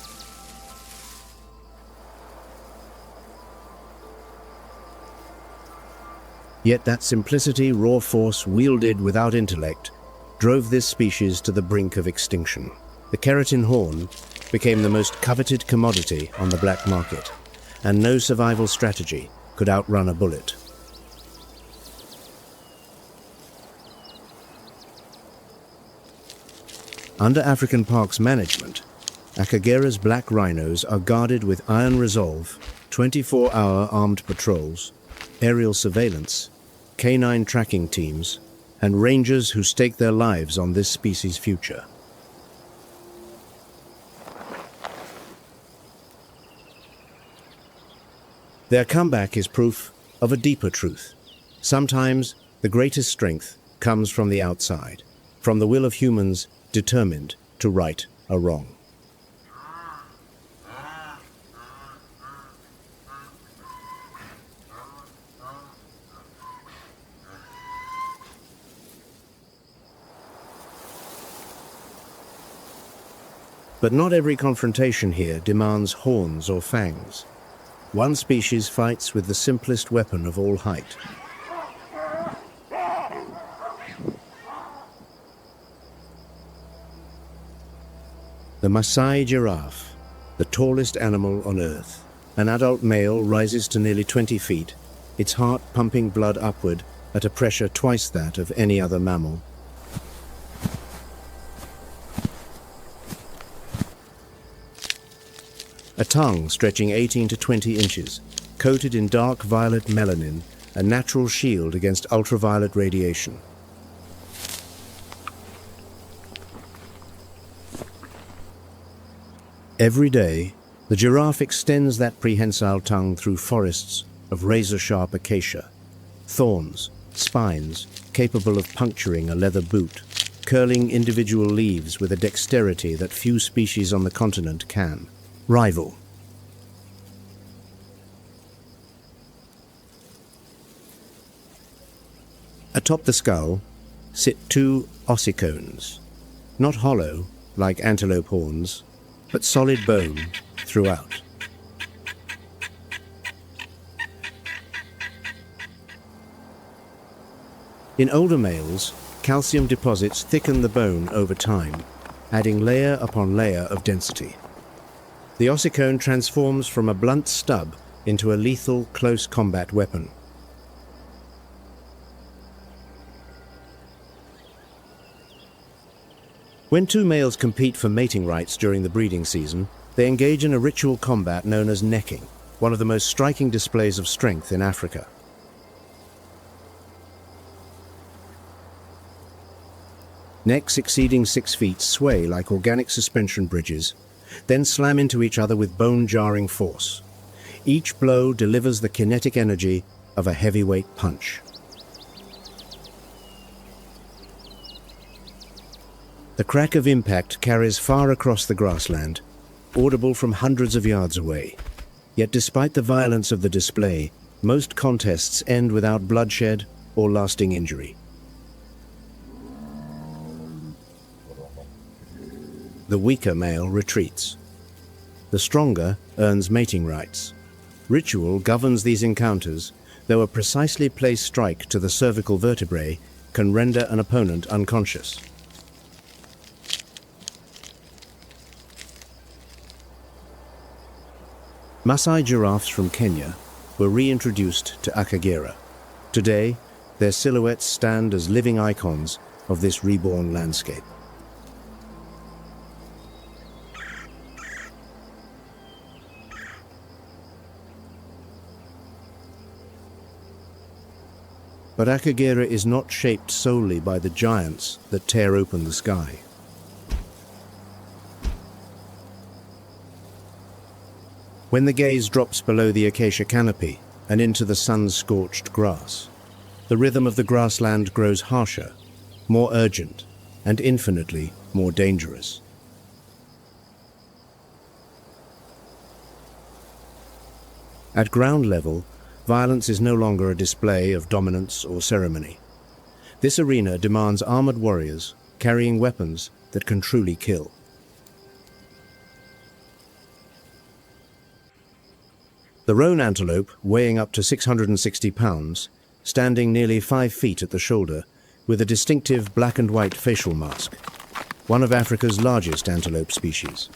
Yet that simplicity, raw force wielded without intellect drove this species to the brink of extinction. The keratin horn became the most coveted commodity on the black market, and no survival strategy could outrun a bullet. Under African Parks management, Akagera's black rhinos are guarded with iron resolve, 24-hour armed patrols, aerial surveillance, canine tracking teams, and rangers who stake their lives on this species' future. Their comeback is proof of a deeper truth. Sometimes the greatest strength comes from the outside, from the will of humans determined to right a wrong. But not every confrontation here demands horns or fangs. One species fights with the simplest weapon of all height. The Maasai giraffe, the tallest animal on Earth. An adult male rises to nearly 20 feet, its heart pumping blood upward at a pressure twice that of any other mammal. A tongue stretching 18 to 20 inches, coated in dark violet melanin, a natural shield against ultraviolet radiation. Every day, the giraffe extends that prehensile tongue through forests of razor-sharp acacia, thorns, spines capable of puncturing a leather boot, curling individual leaves with a dexterity that few species on the continent can rival. Atop the skull sit two ossicones, not hollow like antelope horns, but solid bone throughout. In older males, calcium deposits thicken the bone over time, adding layer upon layer of density. The ossicone transforms from a blunt stub into a lethal close combat weapon. When two males compete for mating rights during the breeding season, they engage in a ritual combat known as necking, one of the most striking displays of strength in Africa. Necks exceeding 6 feet sway like organic suspension bridges, then slam into each other with bone-jarring force. Each blow delivers the kinetic energy of a heavyweight punch. The crack of impact carries far across the grassland, audible from hundreds of yards away. Yet despite the violence of the display, most contests end without bloodshed or lasting injury. The weaker male retreats. The stronger earns mating rights. Ritual governs these encounters, though a precisely placed strike to the cervical vertebrae can render an opponent unconscious. Maasai giraffes from Kenya were reintroduced to Akagera. Today, their silhouettes stand as living icons of this reborn landscape. But Akagera is not shaped solely by the giants that tear open the sky. When the gaze drops below the acacia canopy and into the sun-scorched grass, the rhythm of the grassland grows harsher, more urgent, and infinitely more dangerous. At ground level, violence is no longer a display of dominance or ceremony. This arena demands armored warriors carrying weapons that can truly kill. The roan antelope, weighing up to 660 pounds, standing nearly 5 feet at the shoulder, with a distinctive black and white facial mask, one of Africa's largest antelope species.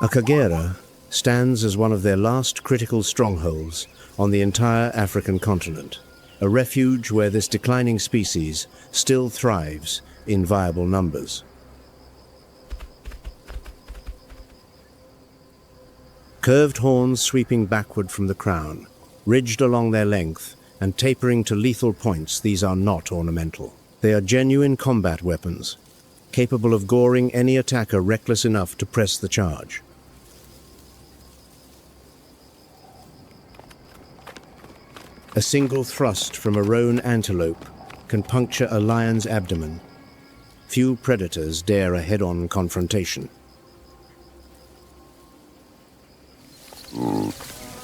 Akagera stands as one of their last critical strongholds on the entire African continent, a refuge where this declining species still thrives in viable numbers. Curved horns sweeping backward from the crown, ridged along their length and tapering to lethal points, these are not ornamental. They are genuine combat weapons, capable of goring any attacker reckless enough to press the charge. A single thrust from a roan antelope can puncture a lion's abdomen. Few predators dare a head-on confrontation.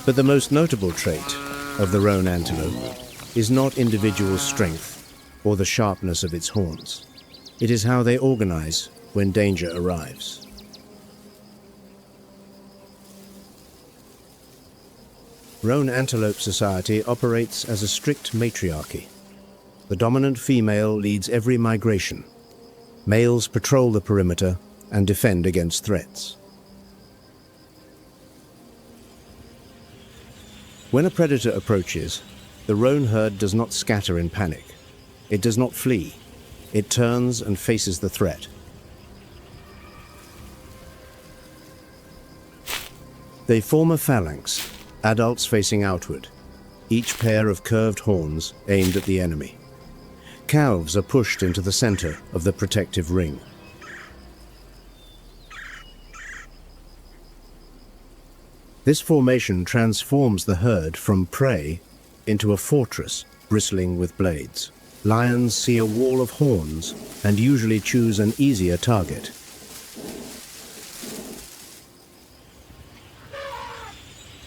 But the most notable trait of the roan antelope is not individual strength or the sharpness of its horns. It is how they organize when danger arrives. Roan antelope society operates as a strict matriarchy. The dominant female leads every migration. Males patrol the perimeter and defend against threats. When a predator approaches, the roan herd does not scatter in panic. It does not flee. It turns and faces the threat. They form a phalanx, adults facing outward, each pair of curved horns aimed at the enemy. Calves are pushed into the center of the protective ring. This formation transforms the herd from prey into a fortress bristling with blades. Lions see a wall of horns and usually choose an easier target.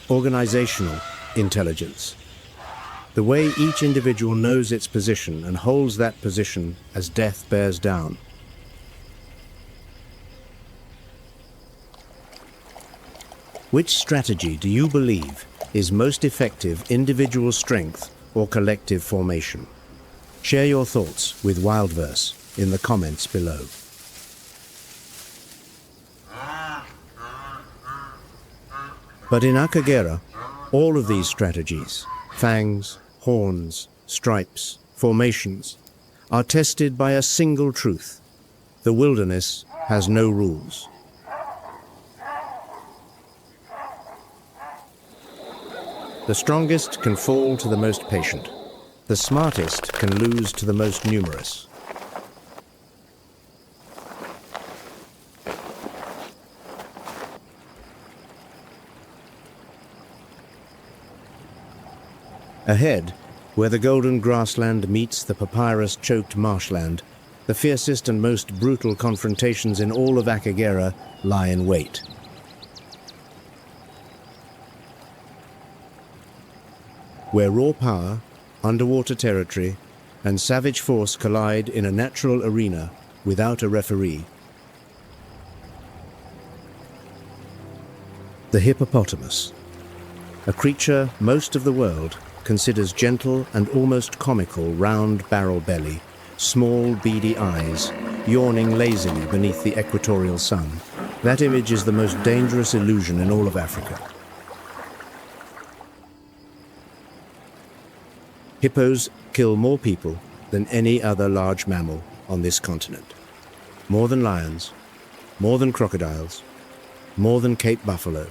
Organizational intelligence. The way each individual knows its position and holds that position as death bears down. Which strategy do you believe is most effective individual strength or collective formation? Share your thoughts with WildVerse in the comments below. But in Akagera, all of these strategies, fangs, horns, stripes, formations, are tested by a single truth. The wilderness has no rules. The strongest can fall to the most patient. The smartest can lose to the most numerous. Ahead, where the golden grassland meets the papyrus-choked marshland, the fiercest and most brutal confrontations in all of Akagera lie in wait. Where raw power, underwater territory, and savage force collide in a natural arena without a referee. The hippopotamus, a creature most of the world considers gentle and almost comical round barrel belly, small beady eyes, yawning lazily beneath the equatorial sun. That image is the most dangerous illusion in all of Africa. Hippos kill more people than any other large mammal on this continent. More than lions, more than crocodiles, more than Cape buffalo.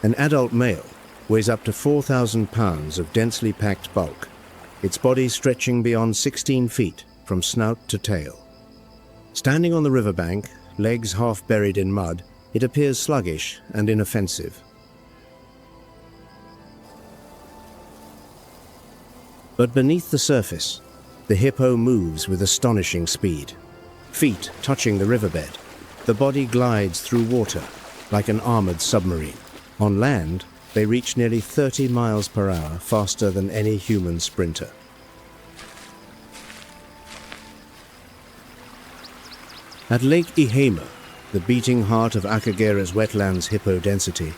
An adult male weighs up to 4,000 pounds of densely packed bulk, its body stretching beyond 16 feet from snout to tail. Standing on the riverbank, legs half buried in mud, it appears sluggish and inoffensive. But beneath the surface, the hippo moves with astonishing speed. Feet touching the riverbed, the body glides through water like an armored submarine. On land, they reach nearly 30 miles per hour faster than any human sprinter. At Lake Ihema, the beating heart of Akagera's wetlands hippo density,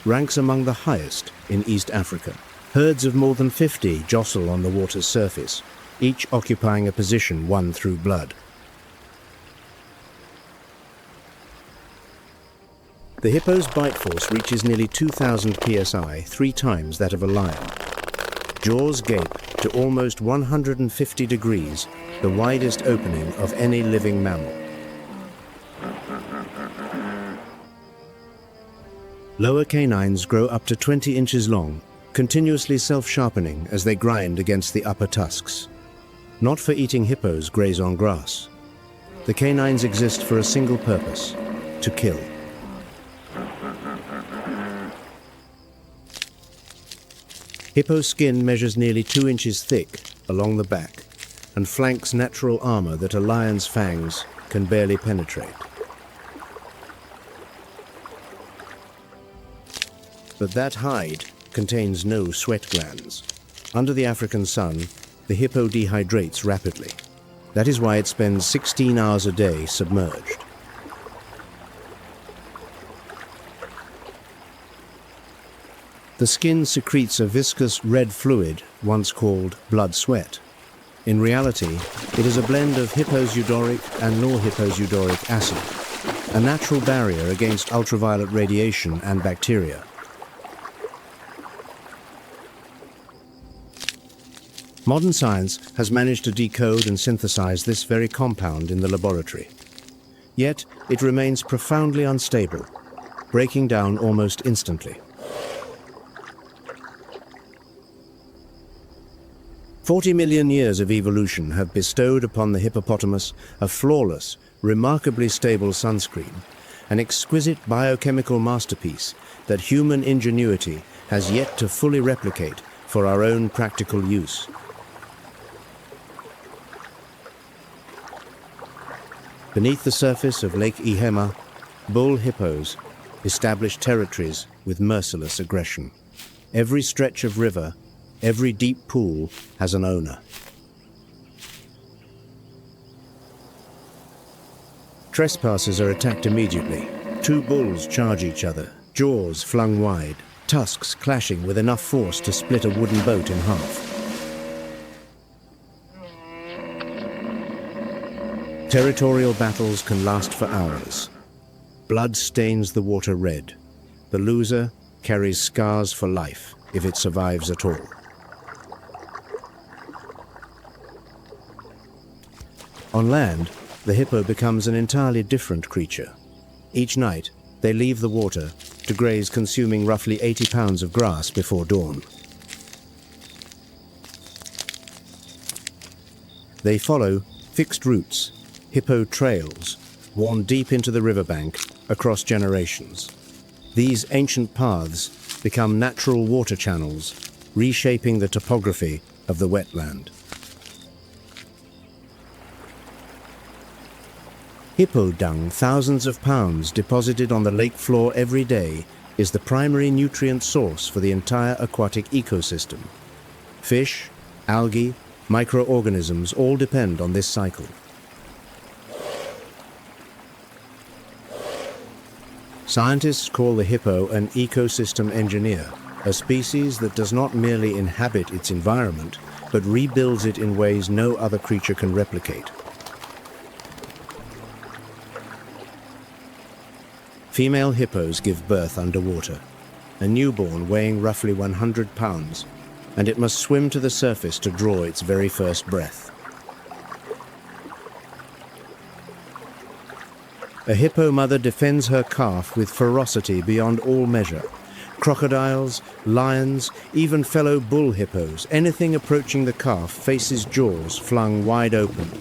ranks among the highest in East Africa. Herds of more than 50 jostle on the water's surface, each occupying a position won through blood. The hippo's bite force reaches nearly 2,000 psi, 3 times that of a lion. Jaws gape to almost 150 degrees, the widest opening of any living mammal. Lower canines grow up to 20 inches long, continuously self-sharpening as they grind against the upper tusks. Not for eating hippos graze on grass. The canines exist for a single purpose: to kill. Hippo skin measures nearly 2 inches thick along the back and flanks natural armor that a lion's fangs can barely penetrate. But that hide contains no sweat glands. Under the African sun, the hippo dehydrates rapidly. That is why it spends 16 hours a day submerged. The skin secretes a viscous red fluid once called blood sweat. In reality, it is a blend of hipposudoric and norhipposudoric acid, a natural barrier against ultraviolet radiation and bacteria. Modern science has managed to decode and synthesize this very compound in the laboratory. Yet it remains profoundly unstable, breaking down almost instantly. 40 million years of evolution have bestowed upon the hippopotamus a flawless, remarkably stable sunscreen, an exquisite biochemical masterpiece that human ingenuity has yet to fully replicate for our own practical use. Beneath the surface of Lake Ihema, bull hippos establish territories with merciless aggression. Every stretch of river, every deep pool has an owner. Trespassers are attacked immediately, Two bulls charge each other, jaws flung wide, tusks clashing with enough force to split a wooden boat in half. Territorial battles can last for hours. Blood stains the water red. The loser carries scars for life if it survives at all. On land, the hippo becomes an entirely different creature. Each night, they leave the water to graze, consuming roughly 80 pounds of grass before dawn. They follow fixed routes, hippo trails, worn deep into the riverbank across generations. These ancient paths become natural water channels, reshaping the topography of the wetland. Hippo dung, thousands of pounds deposited on the lake floor every day, is the primary nutrient source for the entire aquatic ecosystem. Fish, algae, microorganisms all depend on this cycle. Scientists call the hippo an ecosystem engineer, a species that does not merely inhabit its environment, but rebuilds it in ways no other creature can replicate. Female hippos give birth underwater, a newborn weighing roughly 100 pounds, and it must swim to the surface to draw its very first breath. A hippo mother defends her calf with ferocity beyond all measure. Crocodiles, lions, even fellow bull hippos, anything approaching the calf faces jaws flung wide open.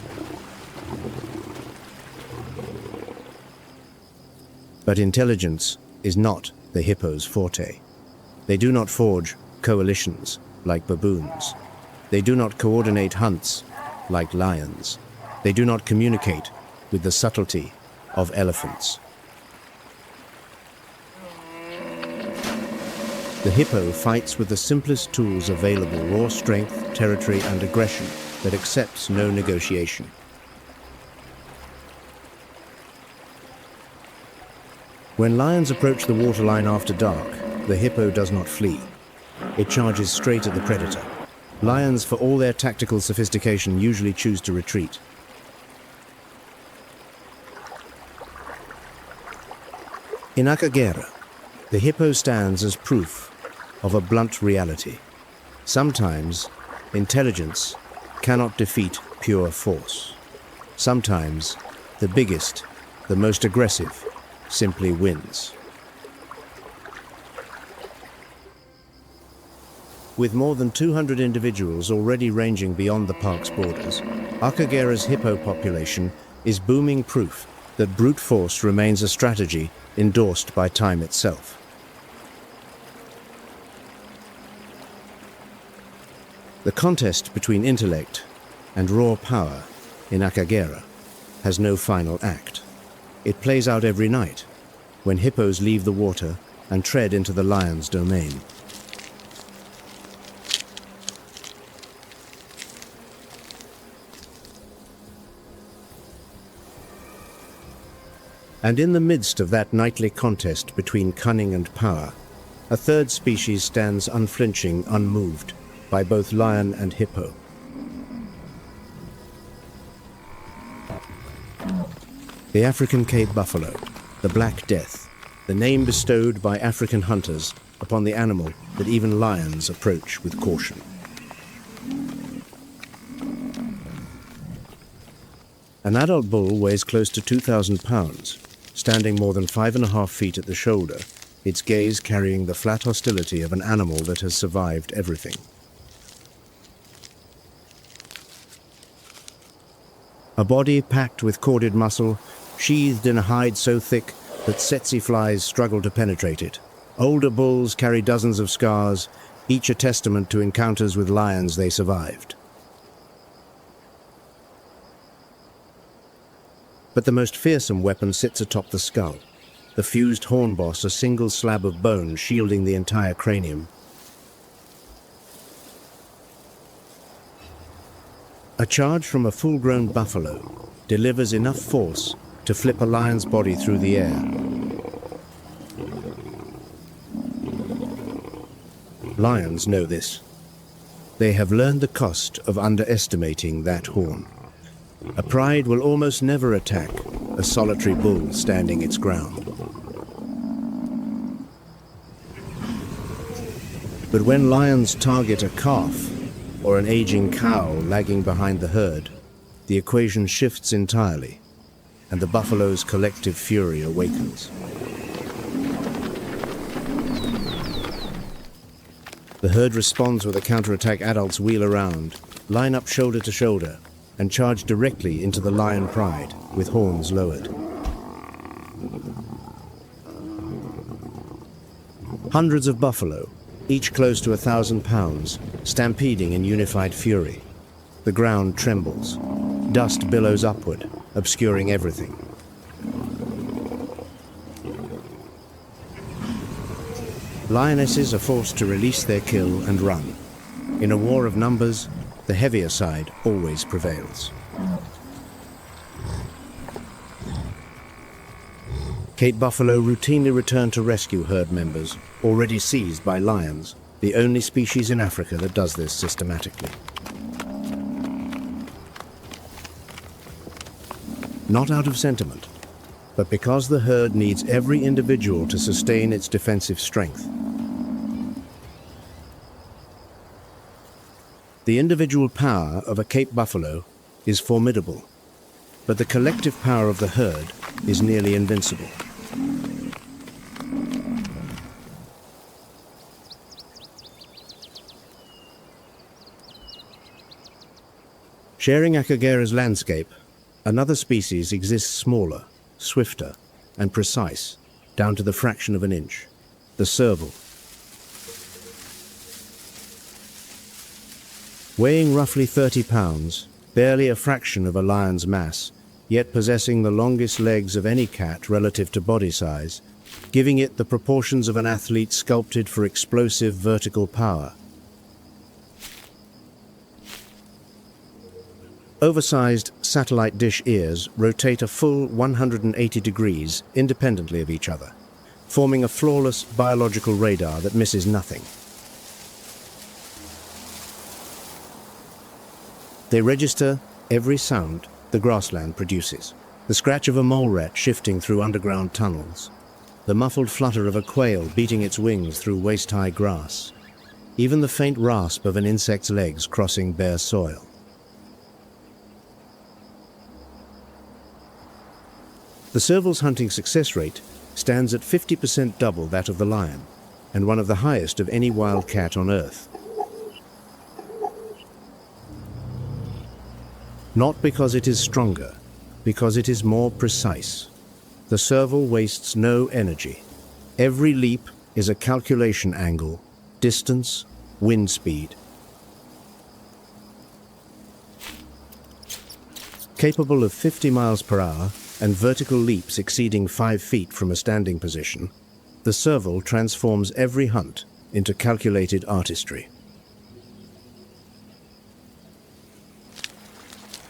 But intelligence is not the hippo's forte. They do not forge coalitions like baboons. They do not coordinate hunts like lions. They do not communicate with the subtlety of elephants. The hippo fights with the simplest tools available: raw strength, territory, and aggression that accepts no negotiation. When lions approach the waterline after dark, the hippo does not flee. It charges straight at the predator. Lions, for all their tactical sophistication, usually choose to retreat. In Akagera, the hippo stands as proof of a blunt reality. Sometimes, intelligence cannot defeat pure force. Sometimes, the biggest, the most aggressive, simply wins. With more than 200 individuals already ranging beyond the park's borders, Akagera's hippo population is booming proof that brute force remains a strategy endorsed by time itself. The contest between intellect and raw power in Akagera has no final act. It plays out every night, when hippos leave the water and tread into the lion's domain. And in the midst of that nightly contest between cunning and power, a third species stands unflinching, unmoved by both lion and hippo. The African Cape buffalo, the Black Death, the name bestowed by African hunters upon the animal that even lions approach with caution. An adult bull weighs close to 2,000 pounds, standing more than 5.5 feet at the shoulder, its gaze carrying the flat hostility of an animal that has survived everything. A body packed with corded muscle, sheathed in a hide so thick that tsetse flies struggle to penetrate it. Older bulls carry dozens of scars, each a testament to encounters with lions they survived. But the most fearsome weapon sits atop the skull, the fused horn boss, a single slab of bone shielding the entire cranium. A charge from a full-grown buffalo delivers enough force to flip a lion's body through the air. Lions know this. They have learned the cost of underestimating that horn. A pride will almost never attack a solitary bull standing its ground. But when lions target a calf or an aging cow lagging behind the herd, the equation shifts entirely, and the buffalo's collective fury awakens. The herd responds with a counterattack. Adults wheel around, line up shoulder to shoulder, and charge directly into the lion pride with horns lowered. Hundreds of buffalo, each close to 1,000 pounds, stampeding in unified fury. The ground trembles. Dust billows upward, obscuring everything. Lionesses are forced to release their kill and run. In a war of numbers, the heavier side always prevails. Cape buffalo routinely return to rescue herd members already seized by lions, the only species in Africa that does this systematically. Not out of sentiment, but because the herd needs every individual to sustain its defensive strength. The individual power of a Cape buffalo is formidable, but the collective power of the herd is nearly invincible. Sharing Akagera's landscape, another species exists smaller, swifter, and precise, down to the fraction of an inch, the serval. Weighing roughly 30 pounds, barely a fraction of a lion's mass, yet possessing the longest legs of any cat relative to body size, giving it the proportions of an athlete sculpted for explosive vertical power. Oversized satellite dish ears rotate a full 180 degrees independently of each other, forming a flawless biological radar that misses nothing. They register every sound the grassland produces. The scratch of a mole rat shifting through underground tunnels, the muffled flutter of a quail beating its wings through waist-high grass, even the faint rasp of an insect's legs crossing bare soil. The serval's hunting success rate stands at 50% double that of the lion, and one of the highest of any wild cat on Earth. Not because it is stronger, because it is more precise. The serval wastes no energy. Every leap is a calculation angle, distance, wind speed. Capable of 50 miles per hour and vertical leaps exceeding 5 feet from a standing position, the serval transforms every hunt into calculated artistry.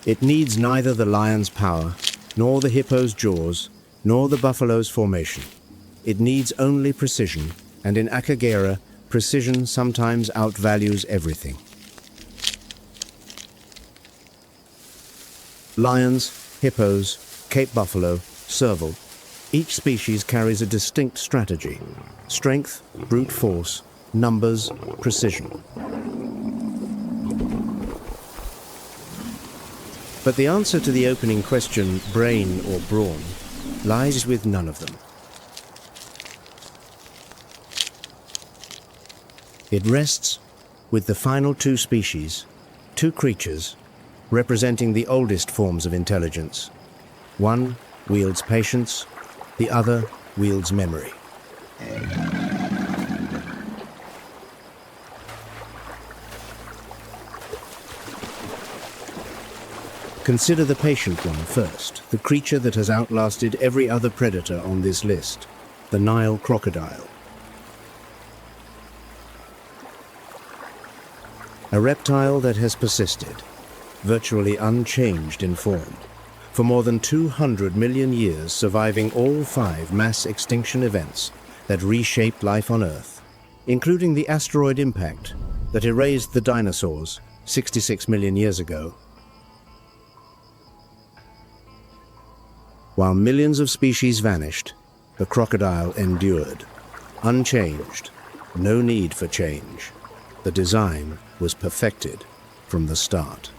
It needs neither the lion's power, nor the hippo's jaws, nor the buffalo's formation. It needs only precision, and in Akagera, precision sometimes outvalues everything. Lions, hippos, Cape buffalo, serval, each species carries a distinct strategy: strength, brute force, numbers, precision. But the answer to the opening question, brain or brawn, lies with none of them. It rests with the final two species, two creatures, representing the oldest forms of intelligence. One wields patience, the other wields memory. Consider the patient one first, the creature that has outlasted every other predator on this list, the Nile crocodile. A reptile that has persisted, virtually unchanged in form, for more than 200 million years, surviving all 5 mass extinction events that reshaped life on Earth. including the asteroid impact that erased the dinosaurs 66 million years ago. While millions of species vanished, the crocodile endured, unchanged, no need for change. The design was perfected from the start.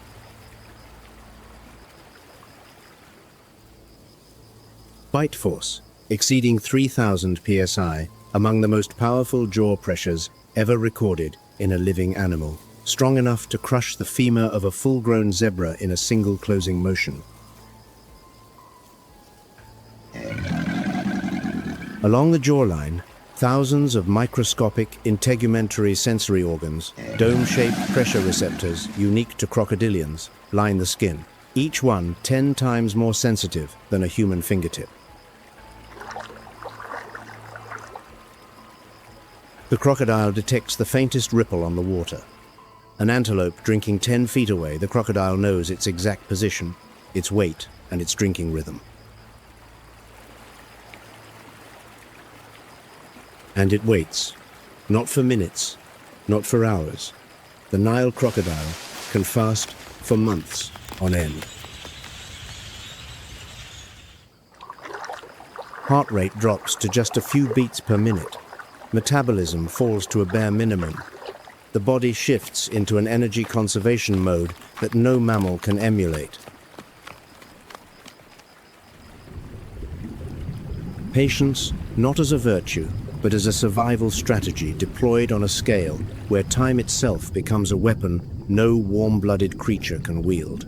Bite force, exceeding 3,000 psi, among the most powerful jaw pressures ever recorded in a living animal, strong enough to crush the femur of a full-grown zebra in a single closing motion. Along the jawline, thousands of microscopic integumentary sensory organs, dome-shaped pressure receptors unique to crocodilians, line the skin, each one 10 times more sensitive than a human fingertip. The crocodile detects the faintest ripple on the water. An antelope drinking 10 feet away, the crocodile knows its exact position, its weight, and its drinking rhythm. And it waits, not for minutes, not for hours. The Nile crocodile can fast for months on end. Heart rate drops to just a few beats per minute. Metabolism falls to a bare minimum. The body shifts into an energy conservation mode that no mammal can emulate. Patience, not as a virtue, but as a survival strategy deployed on a scale where time itself becomes a weapon no warm-blooded creature can wield.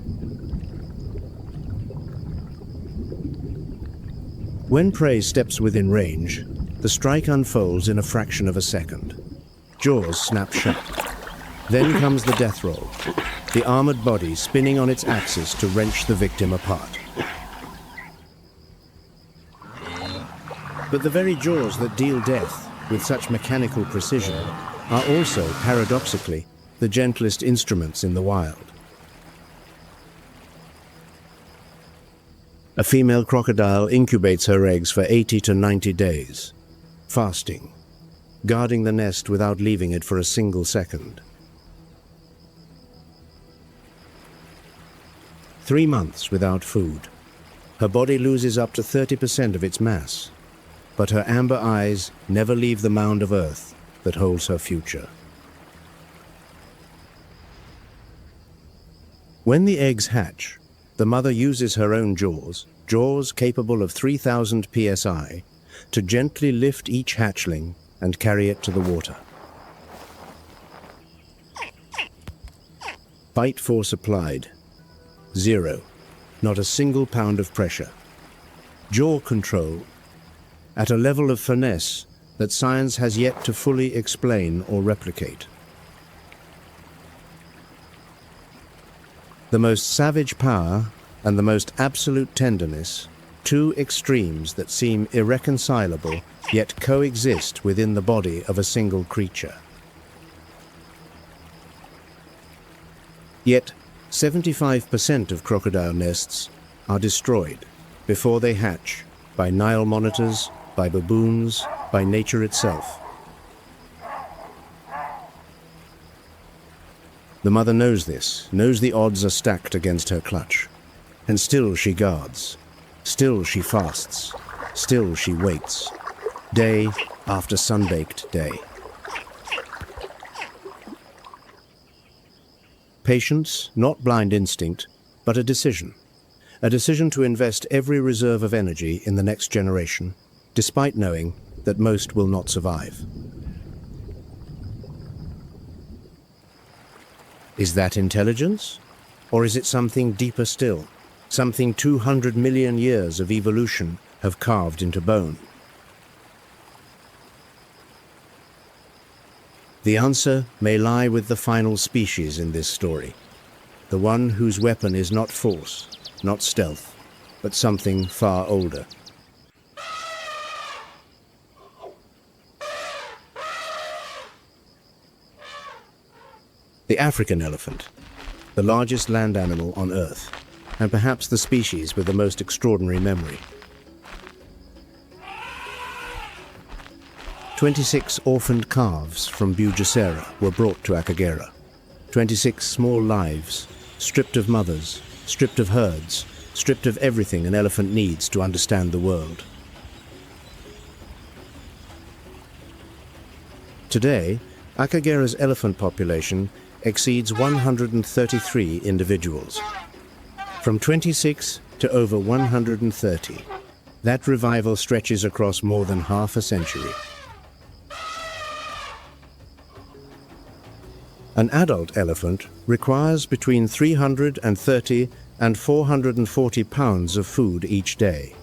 When prey steps within range, the strike unfolds in a fraction of a second. Jaws snap shut. Then comes the death roll, the armored body spinning on its axis to wrench the victim apart. But the very jaws that deal death with such mechanical precision are also, paradoxically, the gentlest instruments in the wild. A female crocodile incubates her eggs for 80 to 90 days, fasting, guarding the nest without leaving it for a single second. 3 months without food. Her body loses up to 30% of its mass, but her amber eyes never leave the mound of earth that holds her future. When the eggs hatch, the mother uses her own jaws capable of 3,000 psi, to gently lift each hatchling and carry it to the water. Bite force applied. 0. Not a single pound of pressure. Jaw control at a level of finesse that science has yet to fully explain or replicate. The most savage power and the most absolute tenderness, two extremes that seem irreconcilable yet coexist within the body of a single creature. Yet 75% of crocodile nests are destroyed before they hatch by Nile monitors, by baboons, by nature itself. The mother knows this, knows the odds are stacked against her clutch. And still she guards, still she fasts, still she waits, day after sun-baked day. Patience, not blind instinct, but a decision to invest every reserve of energy in the next generation, despite knowing that most will not survive. Is that intelligence? Or is it something deeper still? Something 200 million years of evolution have carved into bone? The answer may lie with the final species in this story, the one whose weapon is not force, not stealth, but something far older. The African elephant, the largest land animal on Earth, and perhaps the species with the most extraordinary memory. 26 orphaned calves from Bujasera were brought to Akagera. 26 small lives, stripped of mothers, stripped of herds, stripped of everything an elephant needs to understand the world. Today, Akagera's elephant population exceeds 133 individuals. From 26 to over 130. That revival stretches across more than half a century. An adult elephant requires between 330 and 440 pounds of food each day.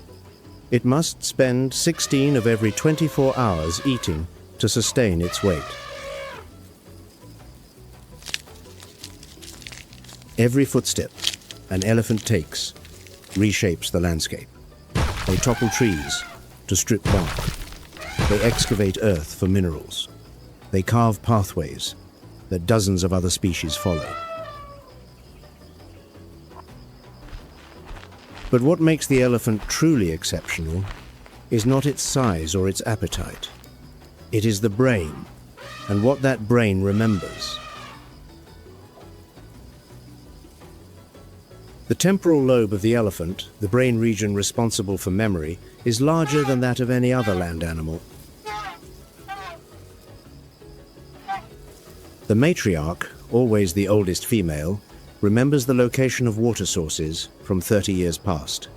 It must spend 16 of every 24 hours eating to sustain its weight. Every footstep an elephant takes reshapes the landscape. They topple trees to strip bark. They excavate earth for minerals. They carve pathways that dozens of other species follow. But what makes the elephant truly exceptional is not its size or its appetite. It is the brain, and what that brain remembers. The temporal lobe of the elephant, the brain region responsible for memory, is larger than that of any other land animal. The matriarch, always the oldest female, remembers the location of water sources from 30 years past.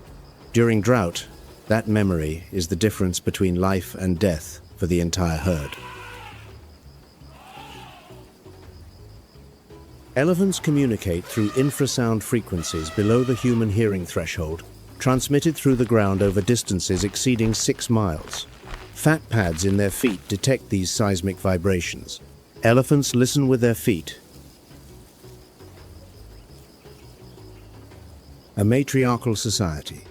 During drought, that memory is the difference between life and death for the entire herd. Elephants communicate through infrasound frequencies below the human hearing threshold, transmitted through the ground over distances exceeding 6 miles. Fat pads in their feet detect these seismic vibrations. Elephants listen with their feet. A matriarchal society.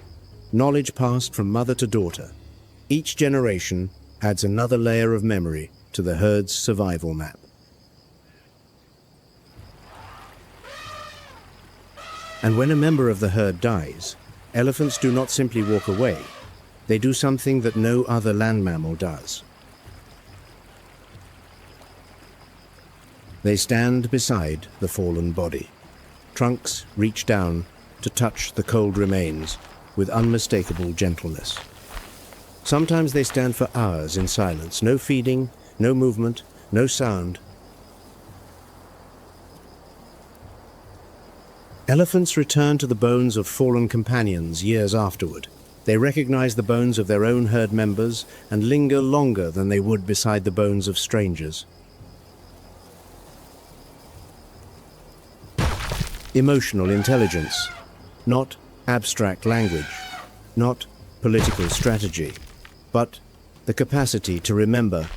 Knowledge passed from mother to daughter. Each generation adds another layer of memory to the herd's survival map. And when a member of the herd dies, elephants do not simply walk away. They do something that no other land mammal does. They stand beside the fallen body. Trunks reach down to touch the cold remains with unmistakable gentleness. Sometimes they stand for hours in silence, no feeding, no movement, no sound. Elephants return to the bones of fallen companions years afterward. They recognize the bones of their own herd members and linger longer than they would beside the bones of strangers. Emotional intelligence, not abstract language, not political strategy, but the capacity to remember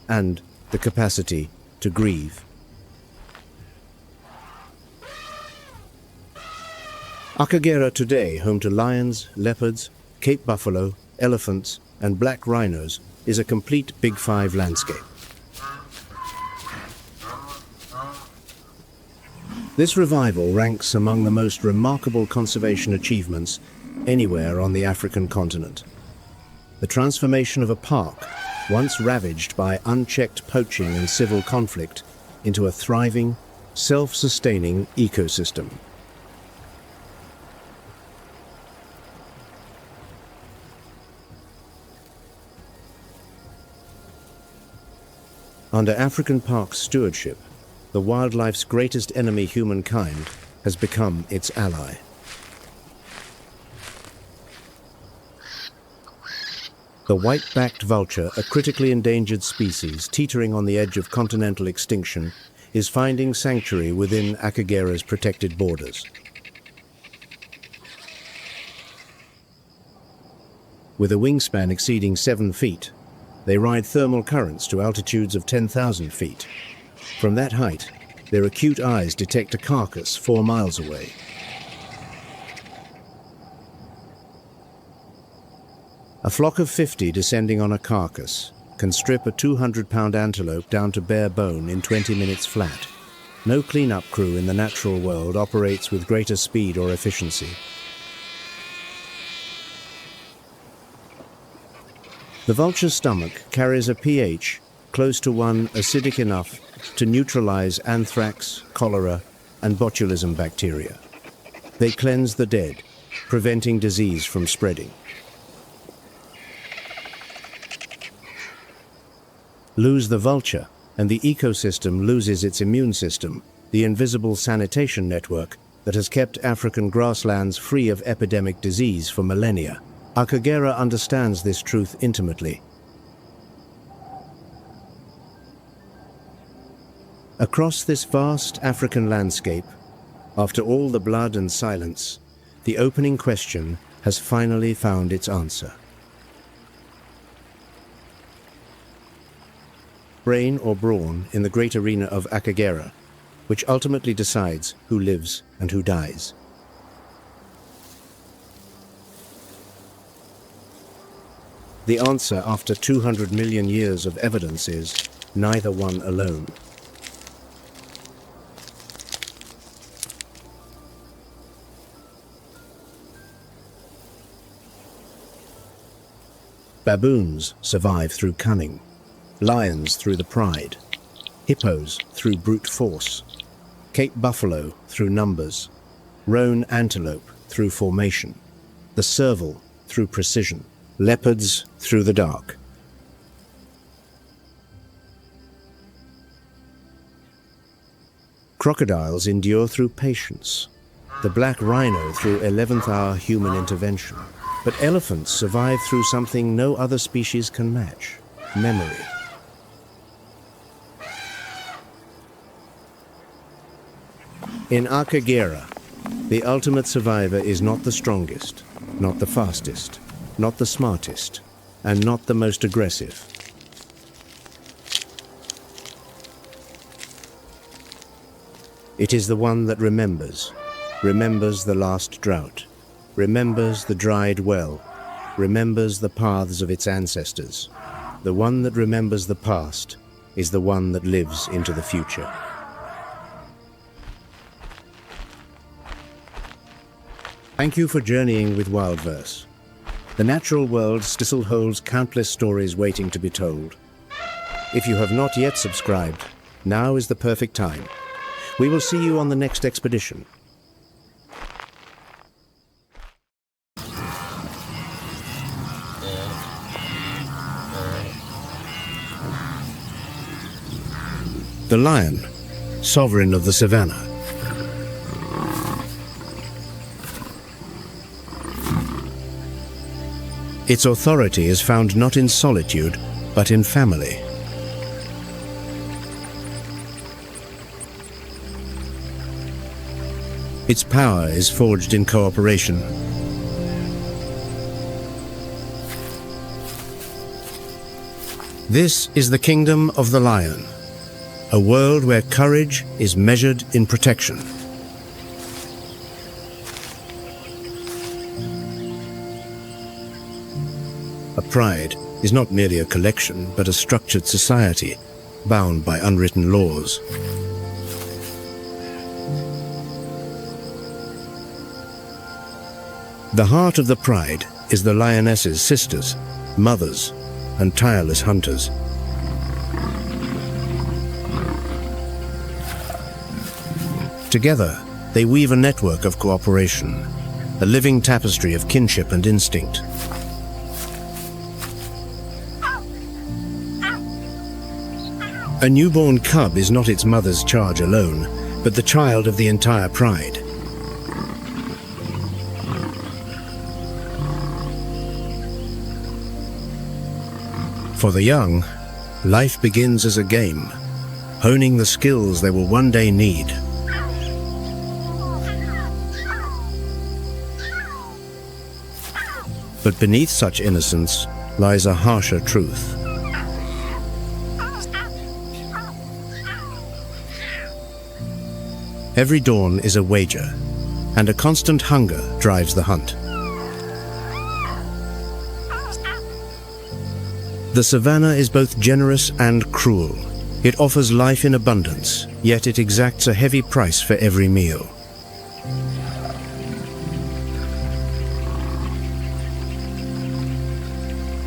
and the capacity to grieve. Akagera today, home to lions, leopards, Cape buffalo, elephants, and black rhinos, is a complete Big Five landscape. This revival ranks among the most remarkable conservation achievements anywhere on the African continent. The transformation of a park, once ravaged by unchecked poaching and civil conflict, into a thriving, self-sustaining ecosystem. Under African Park's stewardship, the wildlife's greatest enemy, humankind, has become its ally. The white-backed vulture, a critically endangered species teetering on the edge of continental extinction, is finding sanctuary within Akagera's protected borders. With a wingspan exceeding 7 feet, they ride thermal currents to altitudes of 10,000 feet. From that height, their acute eyes detect a carcass 4 miles away. A flock of 50 descending on a carcass can strip a 200-pound antelope down to bare bone in 20 minutes flat. No cleanup crew in the natural world operates with greater speed or efficiency. The vulture's stomach carries a pH close to one acidic enough to neutralize anthrax, cholera, and botulism bacteria. They cleanse the dead, preventing disease from spreading. Lose the vulture, and the ecosystem loses its immune system, the invisible sanitation network that has kept African grasslands free of epidemic disease for millennia. Akagera understands this truth intimately. Across this vast African landscape, after all the blood and silence, the opening question has finally found its answer. Brain or brawn in the great arena of Akagera, which ultimately decides who lives and who dies. The answer after 200 million years of evidence is neither one alone. Baboons survive through cunning, lions through the pride, hippos through brute force, Cape buffalo through numbers, roan antelope through formation, the serval through precision, leopards through the dark. Crocodiles endure through patience, the black rhino through 11th-hour human intervention. But elephants survive through something no other species can match: memory. In Akagera, the ultimate survivor is not the strongest, not the fastest, not the smartest, and not the most aggressive. It is the one that remembers the last drought, remembers the dried well, remembers the paths of its ancestors. The one that remembers the past is the one that lives into the future. Thank you for journeying with WildVerse. The natural world still holds countless stories waiting to be told. If you have not yet subscribed, now is the perfect time. We will see you on the next expedition. The lion, sovereign of the savanna. Its authority is found not in solitude, but in family. Its power is forged in cooperation. This is the kingdom of the lion, a world where courage is measured in protection. A pride is not merely a collection, but a structured society, bound by unwritten laws. The heart of the pride is the lioness's sisters, mothers, and tireless hunters. Together, they weave a network of cooperation, a living tapestry of kinship and instinct. A newborn cub is not its mother's charge alone, but the child of the entire pride. For the young, life begins as a game, honing the skills they will one day need. But beneath such innocence lies a harsher truth. Every dawn is a wager, and a constant hunger drives the hunt. The savanna is both generous and cruel. It offers life in abundance, yet it exacts a heavy price for every meal.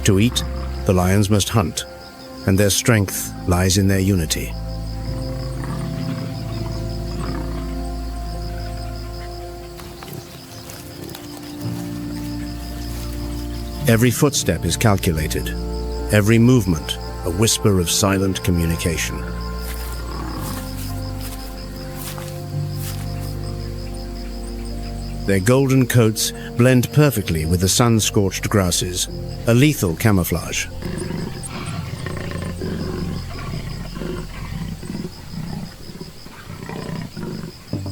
To eat, the lions must hunt, and their strength lies in their unity. Every footstep is calculated, every movement a whisper of silent communication. Their golden coats blend perfectly with the sun-scorched grasses, a lethal camouflage.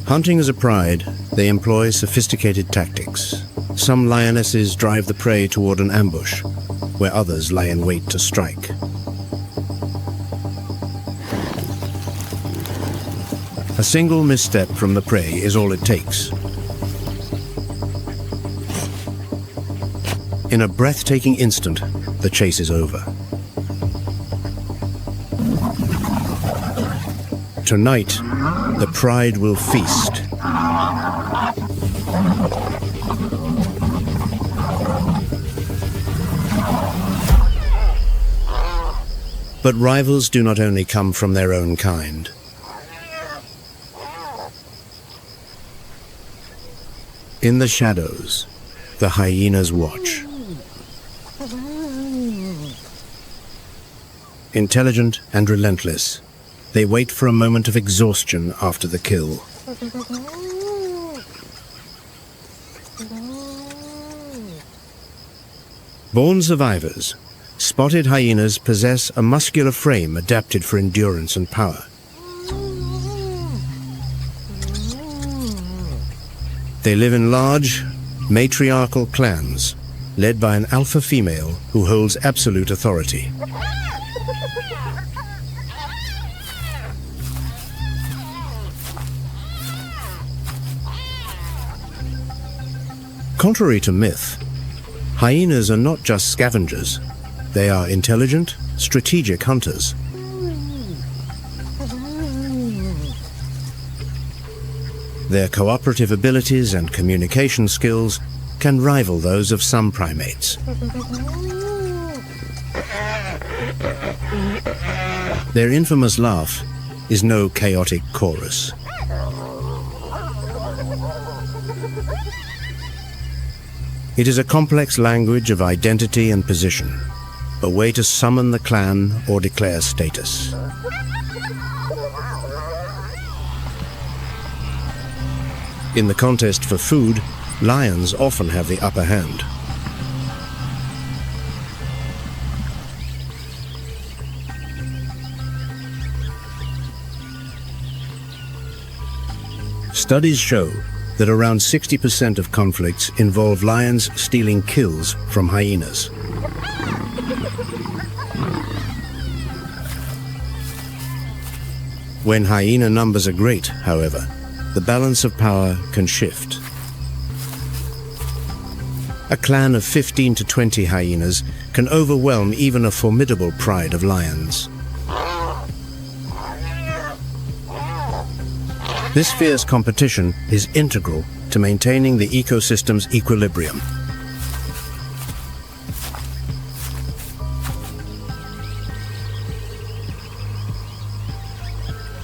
Hunting as a pride, they employ sophisticated tactics. Some lionesses drive the prey toward an ambush, where others lie in wait to strike. A single misstep from the prey is all it takes. In a breathtaking instant, the chase is over. Tonight, the pride will feast. But rivals do not only come from their own kind. In the shadows, the hyenas watch. Intelligent and relentless, they wait for a moment of exhaustion after the kill. Born survivors, spotted hyenas possess a muscular frame adapted for endurance and power. They live in large, matriarchal clans, led by an alpha female who holds absolute authority. Contrary to myth, hyenas are not just scavengers. They are intelligent, strategic hunters. Their cooperative abilities and communication skills can rival those of some primates. Their infamous laugh is no chaotic chorus. It is a complex language of identity and position, a way to summon the clan or declare status. In the contest for food, lions often have the upper hand. Studies show that around 60% of conflicts involve lions stealing kills from hyenas. When hyena numbers are great, however, the balance of power can shift. A clan of 15 to 20 hyenas can overwhelm even a formidable pride of lions. This fierce competition is integral to maintaining the ecosystem's equilibrium.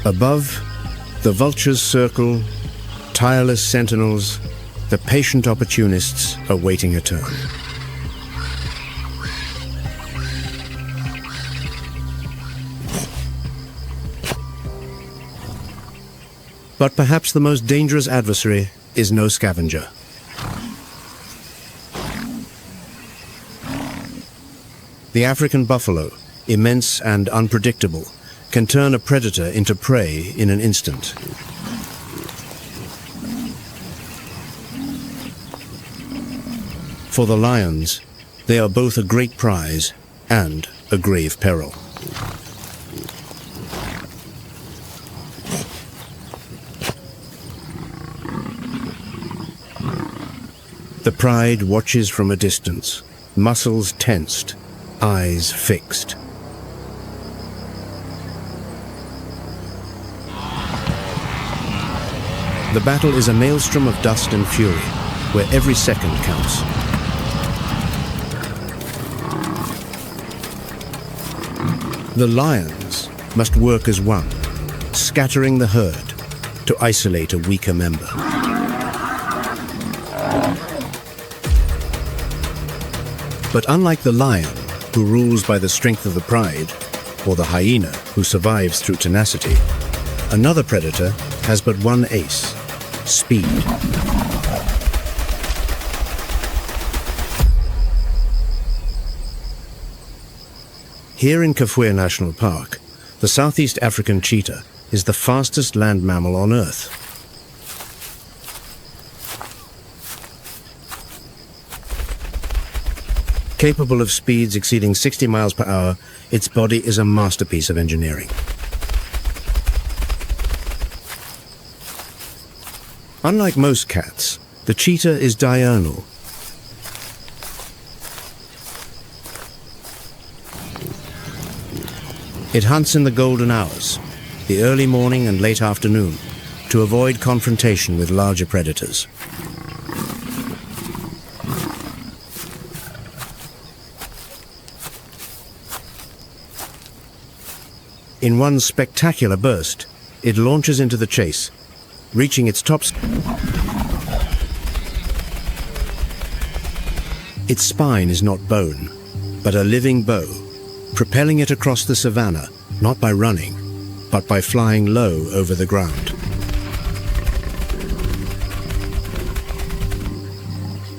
Above, the vultures circle, tireless sentinels, the patient opportunists awaiting a turn. But perhaps the most dangerous adversary is no scavenger. The African buffalo, immense and unpredictable, can turn a predator into prey in an instant. For the lions, they are both a great prize and a grave peril. The pride watches from a distance, muscles tensed, eyes fixed. The battle is a maelstrom of dust and fury, where every second counts. The lions must work as one, scattering the herd to isolate a weaker member. But unlike the lion, who rules by the strength of the pride, or the hyena, who survives through tenacity, another predator has but one ace: speed. Here in Kafue National Park, the Southeast African cheetah is the fastest land mammal on Earth. Capable of speeds exceeding 60 miles per hour, its body is a masterpiece of engineering. Unlike most cats, the cheetah is diurnal. It hunts in the golden hours, the early morning and late afternoon, to avoid confrontation with larger predators. In one spectacular burst, it launches into the chase, reaching its top. Its spine is not bone, but a living bow, propelling it across the savanna, not by running, but by flying low over the ground.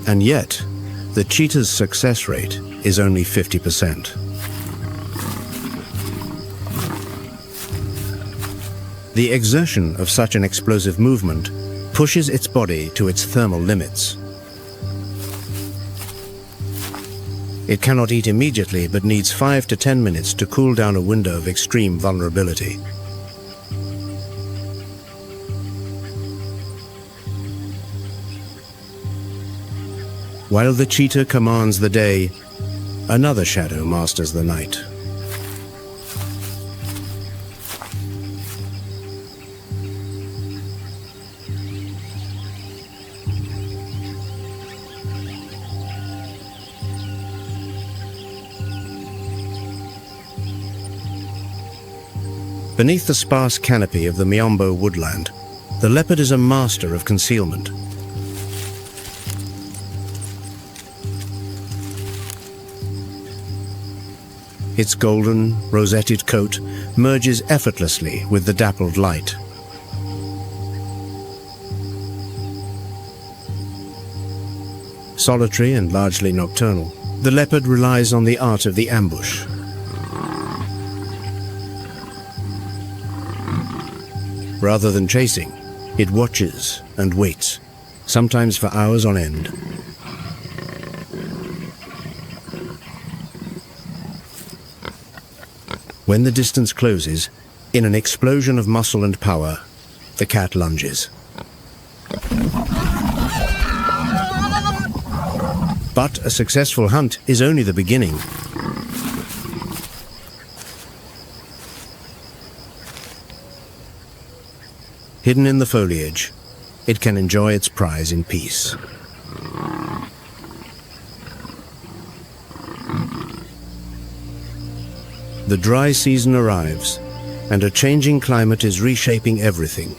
And yet, the cheetah's success rate is only 50%. The exertion of such an explosive movement pushes its body to its thermal limits. It cannot eat immediately, but needs 5 to 10 minutes to cool down a window of extreme vulnerability. While the cheetah commands the day, another shadow masters the night. Beneath the sparse canopy of the Miombo woodland, the leopard is a master of concealment. Its golden, rosetted coat merges effortlessly with the dappled light. Solitary and largely nocturnal, the leopard relies on the art of the ambush. Rather than chasing, it watches and waits, sometimes for hours on end. When the distance closes, in an explosion of muscle and power, the cat lunges. But a successful hunt is only the beginning. Hidden in the foliage, it can enjoy its prize in peace. The dry season arrives, and a changing climate is reshaping everything.